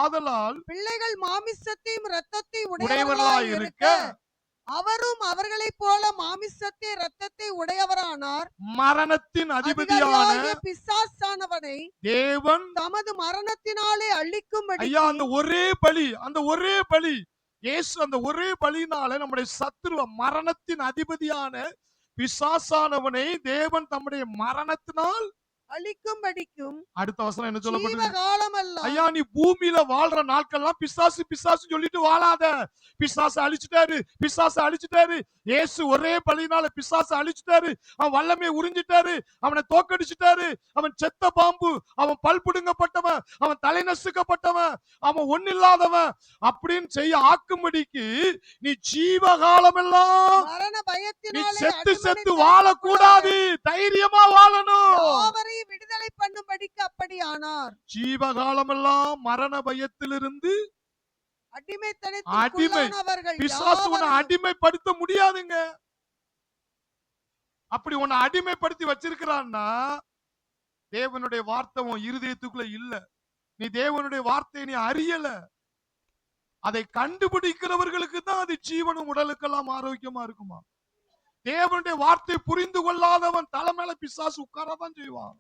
ஆதலால் பிள்ளைகள் மாமிசத்தையும் இரத்தத்தை உடையவர்களாய் இருக்க அவரும் அவர்களைப் போல மாமிசத்தை இரத்தத்தை உடையவரானார். மரணத்தின் அதிபதியான பிசாசானவனை தேவன் தமது மரணத்தினாலே அழிக்கும்படி. ஐயா, அந்த ஒரே பலி, அந்த ஒரே பலி இயேசு, அந்த ஒரே பலியினால நம்முடைய சத்துருவ மரணத்தின் அதிபதியான பிசாசானவனை தேவன் தம்முடைய மரணத்தினால் அழிக்கும்படிக்கும். அடுத்த வசனம் என்ன சொல்லப்பட்டிருக்கு? காலமல்ல. ஐயா, நீ பூமியில வாழ்ற நாட்கள்லாம் பிசாசு பிசாசு சொல்லிட்டு வாழாத. பிசாசு அழிச்சிட்டாரு, பிசாசு அழிச்சிட்டாரு. இயேசு ஒரே பலியினால பிசாசு அழிச்சிட்டாரு. அவன் வல்லமையை உறிஞ்சிட்டாரு, அவனை தோக்கடிச்சிட்டாரு. அவன் செத்த பாம்பு, அவன் பல் புடுங்கப்பட்டவன், அவன் தலை நசுக்கப்பட்டவன், அவன் ஒன்னில்லாதவன் அப்படின்னு செய்ய ஆக்கும்படிக்கு நீ ஜீவகாலம் எல்லாம் மரண நீ பயத்தினாலே செத்து செத்து வாழக்கூடாது, தைரியமா வாழணும். யாவரையும் விடுதலை பண்ணும்படிக்கு அப்படி ஆனார். ஜீவகாலம் எல்லாம் மரண பயத்திலிருந்து பிசாசு உன்னை அடிமைப்படுத்த முடியாதுங்க. அப்படி உன்னை அடிமைப்படுத்தி வச்சிருக்கிறான்னா தேவனுடைய வார்த்தை உன் இருதயத்துக்குள்ள இல்ல. நீ தேவனுடைய வார்த்தையை நீ அறியல. அதை கண்டுபிடிக்கிறவர்களுக்கு தான் அது ஜீவனும் உடலுக்கெல்லாம் ஆரோக்கியமா இருக்குமா. தேவனுடைய வார்த்தை புரிந்து கொள்ளாதவன் தலை மேல பிசாசு உட்காரதான் செய்வான்.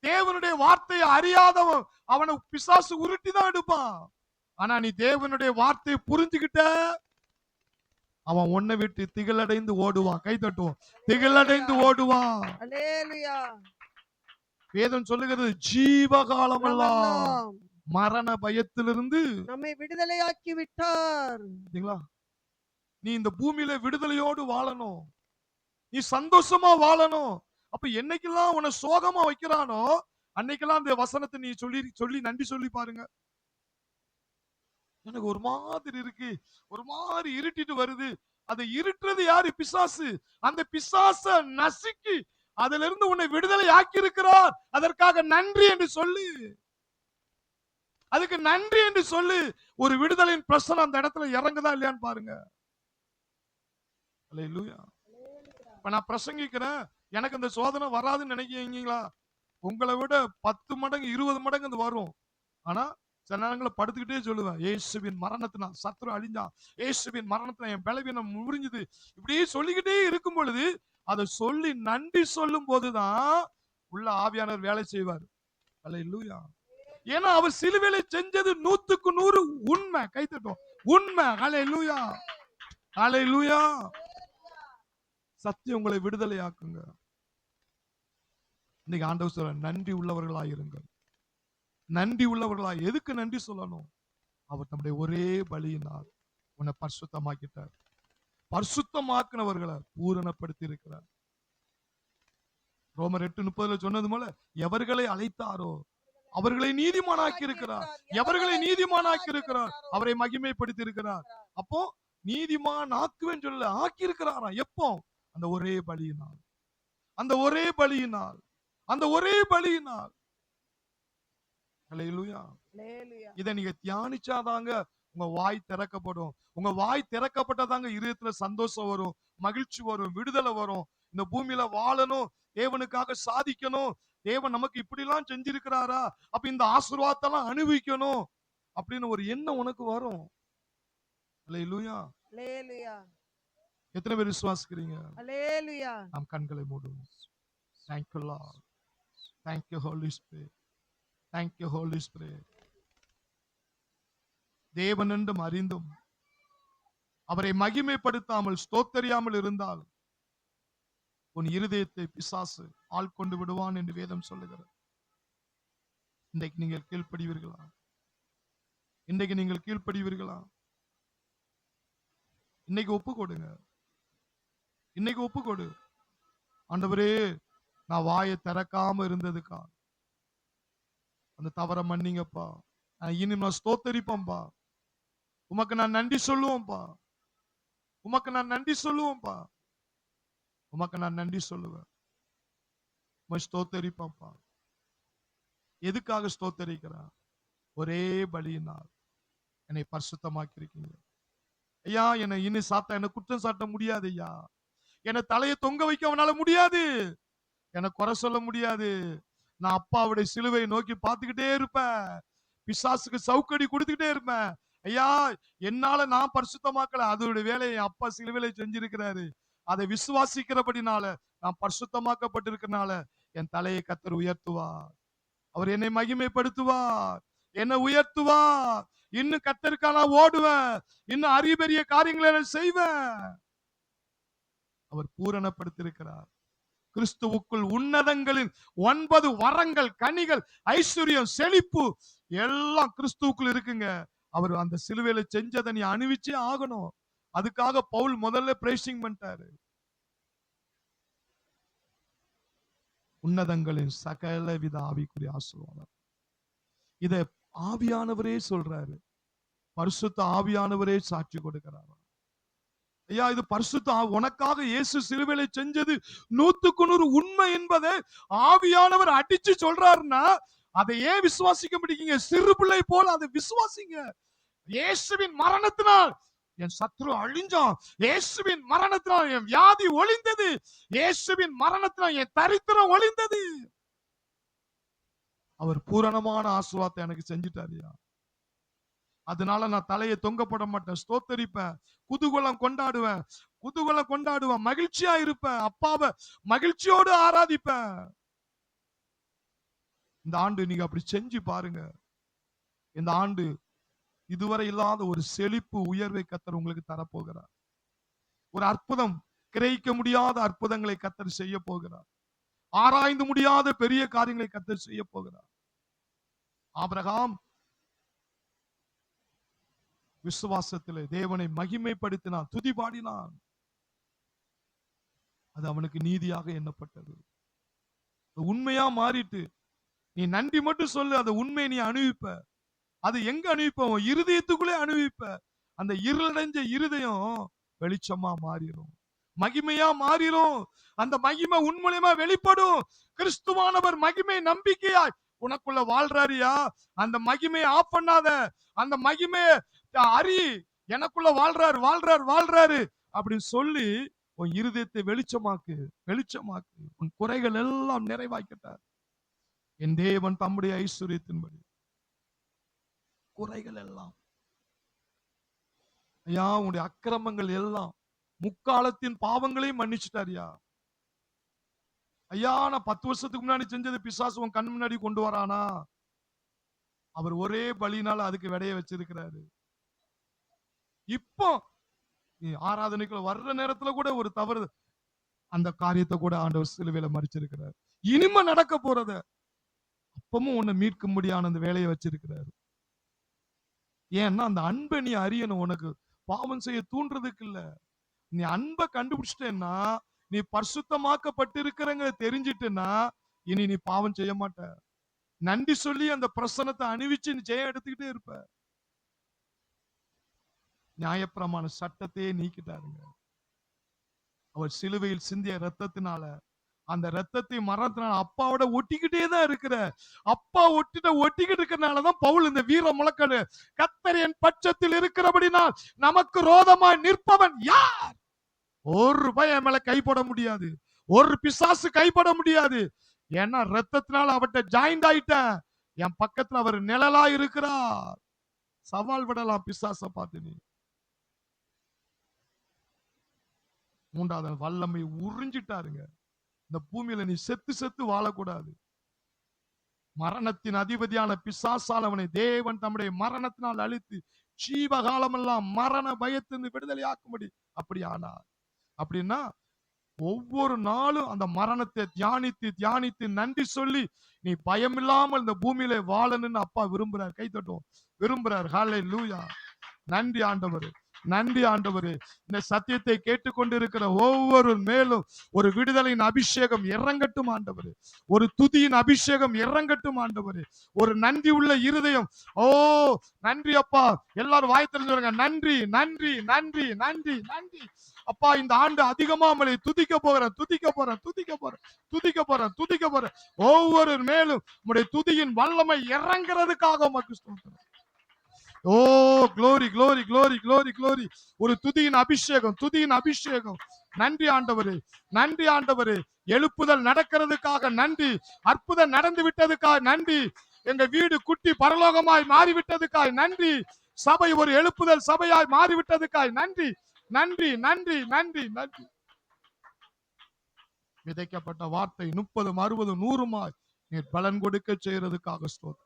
தேவனுடைய வார்த்தையை அறியாதவன் அவனை பிசாசு உருட்டி தான் எடுப்பான். ஆனா நீ தேவனுடைய வார்த்தையை புரிஞ்சுக்கிட்ட அவன் உன்னை விட்டு திகழடைந்து ஓடுவான். கை தட்டுவான், திகழடைந்து ஓடுவான். வேதம் சொல்லுகிறது ஜீவகாலம் எல்லாம் மரண பயத்திலிருந்து நம்மை விடுதலையாக்கி விட்டார். நீ இந்த பூமியில விடுதலையோடு வாழணும், நீ சந்தோஷமா வாழணும். அப்ப என்னைக்கெல்லாம் உன்னை சோகமா வைக்கிறானோ அன்னைக்கெல்லாம் அந்த வசனத்தை நீ சொல்லி நன்றி சொல்லி பாருங்க. எனக்கு ஒரு மாதிரி இருக்கு, ஒரு மாதிரி இருட்டிட்டு வருது. அதை இருட்டுறது யாரு? பிசாசு. அந்த பிசாச நசுக்கி அதுல இருந்து உன்னை விடுதலை ஆக்கி இருக்கிறார். அதற்காக நன்றி என்று சொல்லு, அதுக்கு நன்றி என்று சொல்லு. ஒரு விடுதலையின் பிரச்சனை அந்த இடத்துல இறங்குதா இல்லையான்னு பாருங்க. அல்லேலூயா. இப்ப நான் பிரசங்கிக்கிறேன், எனக்கு இந்த சோதனை வராதுன்னு நினைக்கிறீங்களா? உங்களை விட 10 மடங்கு 20 மடங்கு அது வரும். ஆனா சில நேரங்களை படுத்துக்கிட்டே சொல்லுவேன், இயேசுவின் மரணத்தினால் சத்துரு அழிஞ்சான், இயேசுவின் மரணத்தினால் என் பலவீனம் முறிஞ்சுது. இப்படியே சொல்லிக்கிட்டே இருக்கும் பொழுது அதை சொல்லி நன்றி சொல்லும் போதுதான் உள்ள ஆவியானவர் வேலை செய்வார். அல்லேலூயா. ஏன்னா அவர் சிலுவையில செஞ்சது 100க்கு 100 உண்மை. கைத்தட்டும், உண்மை. அல்லேலூயா, அல்லேலூயா. சத்தியம் உங்களை விடுதலை ஆக்குங்க. இன்னைக்கு ஆண்டவர் சொல்ற நன்றி உள்ளவர்களாய் இருங்கள். நன்றி உள்ளவர்களாய். எதுக்கு நன்றி சொல்லணும்? அவர் நம்முடைய ஒரே பலியினால் உன்னை பரிசுத்தமாக்கிட்டார். பரிசுத்தமாக்குனவர்களை பூரணப்படுத்தி இருக்கிறார். ரோமர் 8:30 சொன்னது போல எவர்களை அழைத்தாரோ அவர்களை நீதிமானாக்கி இருக்கிறார். எவர்களை நீதிமானாக்கி இருக்கிறார் அவரை மகிமைப்படுத்தி இருக்கிறார். அப்போ நீதிமான் ஆக்குவேன் சொல்ல ஆக்கி இருக்கிறாரா? எப்போ? அந்த ஒரே பலியினால், அந்த ஒரே பலியினால், அந்த ஒரே பலியினால். அல்லேலூயா. இதை நீங்க தியானிச்சாதாங்க உங்க வாய் திறக்கப்படும். உங்க வாய் திறக்கப்பட்டதாங்க இதயத்துல சந்தோஷம் வரும், மகிழ்ச்சி வரும், விடுதலை வரும். இந்த பூமியில வாழணும், தேவனுக்காக சாதிக்கணும், தேவன் நமக்கு இப்படி எல்லாம் செஞ்சிருக்கிறாரா, அப்ப இந்த ஆசீர்வாதத்தெல்லாம் அனுபவிக்கணும் அப்படின்னு ஒரு எண்ணம் உனக்கு வரும். அல்லேலூயா. அல்லேலூயா. எத்தனை பேர் விசுவாசிக்கிறீங்க? அல்லேலூயா. நாம் கண்களை மூடுவோம். Thank you Lord. Thank you Holy Spirit. Thank you Holy Spirit. தேவன் என்றும் அறிந்தும் அவரை மகிமைப்படுத்தாமல் ஸ்தோத்தரியாமல் இருந்தால் உன் இருதயத்தை பிசாசு ஆள்கொண்டு விடுவான் என்று வேதம் சொல்லுகிறது. இன்றைக்கு நீங்கள் கீழ்ப்படிவீர்களா? இன்றைக்கு நீங்கள் கீழ்ப்படிவீர்களா? இன்னைக்கு ஒப்பு கொடுங்க. இன்னைக்கு ஒப்பு கொடு. ஆண்டவரே, நான் வாயை திறக்காம இருந்ததுக்கா அந்த தவற மன்னிங்கப்பா. இனி நான் ஸ்தோத்தரிப்பேன்பா. உமக்கு நான் நன்றி சொல்லுவோம்பா. உமக்கு நான் நன்றி சொல்லுவோம்பா. உமக்கு நான் நன்றி சொல்லுவேன். ஸ்தோத்தரிப்பேன்பா. எதுக்காக ஸ்தோத்தரிக்கிறான்? ஒரே பலியினால் என்னை பரிசுத்தமாக்கி இருக்கீங்க ஐயா. என்னை இனி சாத்த என்ன குற்றம் சாட்ட முடியாது ஐயா. என்னை தலையை தொங்க வைக்க அவனால முடியாது. எனக்கு குறை சொல்ல முடியாது. நான் அப்பாவுடைய சிலுவையை நோக்கி பார்த்துக்கிட்டே இருப்பேன். பிசாசுக்கு சவுக்கடி கொடுத்துக்கிட்டே இருப்பேன். ஐயா, என்னால நான் பரிசுத்தமாக்கல, அதோட வேலையை என் அப்பா சிலுவையில செஞ்சிருக்கிறாரு. அதை விசுவாசிக்கிறபடினால, நான் பரிசுத்தமாக்கப்பட்டிருக்கிறனால என் தலையை கர்த்தர் உயர்த்துவார். அவர் என்னை மகிமைப்படுத்துவார், என்னை உயர்த்துவார். இன்னும் கர்த்தருக்கா நான் ஓடுவேன். இன்னும் அரிய பெரிய காரியங்களை நான் செய்வேன். அவர் பூரணப்படுத்தியிருக்கிறார். கிறிஸ்துவுக்குள் உன்னதங்களின் 9 வரங்கள், கனிகள், ஐஸ்வர்யம், செழிப்பு எல்லாம் கிறிஸ்துவுக்குள் இருக்குங்க. அவர் அந்த சிலுவையில செஞ்சதை நீ அனுபவிச்சே ஆகணும். அதுக்காக பவுல் முதல்ல பிரேசிங் பண்ணிட்டாரு. உன்னதங்களின் சகல வித ஆவிக்குரிய ஆசீர்வாதம். இத ஆவியானவரே சொல்றாரு. பரிசுத்த ஆவியானவரே சாட்சி கொடுக்கிறார். ஐயா, இது பரிசுத்த உனக்காக இயேசு சிலுவையில செஞ்சது 100% உண்மை என்பதை ஆவியானவர் அடிச்சு சொல்றாருன்னா அதை ஏன் விசுவாசிக்க முடியுங்க? சிறு பிள்ளை போல அதை விசுவாசிங்க. இயேசுவின் மரணத்தினால் என் சத்ரு அழிஞ்சான். இயேசுவின் மரணத்தினால் என் வியாதி ஒளிந்தது. இயேசுவின் மரணத்தினால் என் தரித்திரம் ஒளிந்தது. அவர் பூரணமான ஆசீர்வாதத்தை எனக்கு செஞ்சிட்டாரியா. அதனால நான் தலையை தொங்கப்பட மாட்டேன். ஸ்தோத்தரிப்பேன், குதூகலம் கொண்டாடுவேன், குதூகலம் கொண்டாடுவேன், மகிழ்ச்சியா இருப்பேன், அப்பாவை மகிழ்ச்சியோடு ஆராதிப்பேன். இந்த ஆண்டு நீங்க அப்படி செஞ்சு பாருங்க. இந்த ஆண்டு இதுவரை இல்லாத ஒரு செழிப்பு, உயர்வை கர்த்தர் உங்களுக்கு தரப்போகிறார். ஒரு அற்புதம், கிரகிக்க முடியாத அற்புதங்களை கர்த்தர் செய்ய போகிறார். ஆராய்ந்து முடியாத பெரிய காரியங்களை கர்த்தர் செய்ய போகிறார். ஆபிரகாம் விசுவாசத்திலே தேவனை மகிமைப்படுத்தினான், துதி பாடினான். அது அவனுக்கு நீதியாக எண்ணப்பட்டது. உண்மையா மாறிட்டு நீ நன்றி மட்டும் சொல்லு. அந்த உண்மையை நீ அனுபவிப்ப. அது எங்க அனுபவிப்ப? இருதயத்துக்குள்ளே அனுபவிப்ப. அந்த இருளடைஞ்ச இருதயம் வெளிச்சமா மாறிடும், மகிமையா மாறிடும். அந்த மகிமை உன் மூலமா வெளிப்படும். கிறிஸ்துவானவர் மகிமை நம்பிக்கையாய் உனக்குள்ள வாழ்றாரியா. அந்த மகிமையை ஆஃப் பண்ணாத. அந்த மகிமையை அறி. எனக்குள்ள வாழ்றாரு வாழ்றாரு வாழ்றாரு அப்படின்னு சொல்லி உன் இருதயத்தை வெளிச்சமாக்கு, வெளிச்சமாக்கு. உன் குறைகள் எல்லாம் நிறைவாக்கிட்டார். என் தேவன் தம்முடைய ஐஸ்வர்யத்தின்படி குறைகள் எல்லாம், ஐயா, உன்னுடைய அக்கிரமங்கள் எல்லாம், முக்காலத்தின் பாவங்களையும் மன்னிச்சுட்டாரியா. ஐயா, நான் 10 வருஷத்துக்கு முன்னாடி செஞ்சது பிசாசு உன் கண் முன்னாடி கொண்டு வரானா? அவர் ஒரே பலினால அதுக்கு விடைய வச்சிருக்கிறாரு. இப்போ நீ ஆராதனைக்குள்ள வர்ற நேரத்துல கூட ஒரு தவறு, அந்த காரியத்தை கூட ஆண்டவர் சிலுவையில மறிச்சிருக்கிறார். இனிமே நடக்க போறத அப்பமும் உன்னை மீட்க முடியாத அந்த வேலையை வச்சிருக்கிறாரு. ஏன்னா அந்த அன்பை நீ அறியணும். உனக்கு பாவம் செய்ய தூண்டுறதுக்கு இல்ல. நீ அன்பை கண்டுபிடிச்சிட்டேன்னா, நீ பரிசுத்தமாக்கப்பட்டு இருக்கிறங்க தெரிஞ்சிட்டுன்னா, இனி நீ பாவம் செய்ய மாட்ட. நன்றி சொல்லி அந்த பிரசனத்தை அணிவிச்சு நீ ஜெயம் எடுத்துக்கிட்டே இருப்ப. நியாயப்பிரமாண சட்டத்தையே நீக்கிட்டாருங்க. அவர் சிலுவையில் சிந்திய ரத்தத்தினால, அந்த ரத்தத்தை மரணத்தினால அப்பாவோட ஒட்டிக்கிட்டே தான் இருக்கிற. அப்பா ஒட்டிக்கிட்டு இருக்கிறனாலதான் பவுல் இந்த வீர முழக்கடு, கர்த்தர் என் பட்சத்தில் இருக்கிறபடினால் நமக்கு ரோதமாய் நிற்பவன் யார்? ஒரு பயம் மேல கைப்பட முடியாது, ஒரு பிசாசு கைப்பட முடியாது. ஏன்னா ரத்தத்தினால அவர்ட்ட ஜாயிண்ட் ஆயிட்டேன். என் பக்கத்துல அவர் நிழலா இருக்கிறார். சவால் விடலாம் பிசாச பார்த்து நீ. மூன்றாவது வல்லமை உறிஞ்சிட்டாருங்க. இந்த பூமியில நீ செத்து செத்து வாழக்கூடாது. மரணத்தின் அதிபதியான பிசாசால் அவனை தேவன் தம்முடைய மரணத்தினால் அழித்து ஜீவகாலமெல்லாம் மரண பயத்திலிருந்து விடுதலை ஆக்கும்படி அப்படி ஆனார். அப்படின்னா ஒவ்வொரு நாளும் அந்த மரணத்தை தியானித்து தியானித்து நன்றி சொல்லி நீ பயமில்லாமல் இந்த பூமியில வாழணும்னு அப்பா விரும்புறார். கை தட்டுவோம். விரும்புறார். ஹல்லேலூயா. நன்றி ஆண்டவரே, நன்றி ஆண்டவரே. இந்த சத்தியத்தை கேட்டுக்கொண்டிருக்கிற ஒவ்வொரு மேலும் ஒரு விடுதலையின் அபிஷேகம் இறங்கட்டும் ஆண்டவரே. ஒரு துதியின் அபிஷேகம் இறங்கட்டும் ஆண்டவரே. ஒரு நன்றி உள்ள இருதயம். ஓ நன்றி அப்பா. எல்லாரும் வாய் திறந்து சொல்லுங்க. நன்றி நன்றி நன்றி நன்றி நன்றி அப்பா. இந்த ஆண்டு அதிகமா உம்மை துதிக்க போகிறேன், துதிக்க போறேன், துதிக்க போறேன், துதிக்க போறேன், துதிக்க போறேன். ஒவ்வொரு மேலும் உம்முடைய துதியின் வல்லமை இறங்குறதுக்காக உமக்கு ஸ்தோத்திரம். ஓ glory glory glory glory glory. ஒரு துதியின் அபிஷேகம், துதியின் அபிஷேகம். நன்றி ஆண்டவரே, நன்றி ஆண்டவரே. எழுப்புதல் நடக்கிறதுக்காக நன்றி. அற்புதம் நடந்து விட்டதுக்காக நன்றி. எங்க வீடு குட்டி பரலோகமாய் மாறிவிட்டதுக்காக நன்றி. சபை ஒரு எழுப்புதல் சபையாய் மாறிவிட்டதுக்காக நன்றி, நன்றி நன்றி நன்றி நன்றி. விதைக்கப்பட்ட வார்த்தை 30, 60, 100 நீர் பலன் கொடுக்க செய்யறதுக்காக ஸ்தோத்திரம்.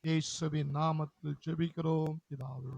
இயேசுவின் நாமத்தில் ஜெபிக்கிறோம் பிதாவே.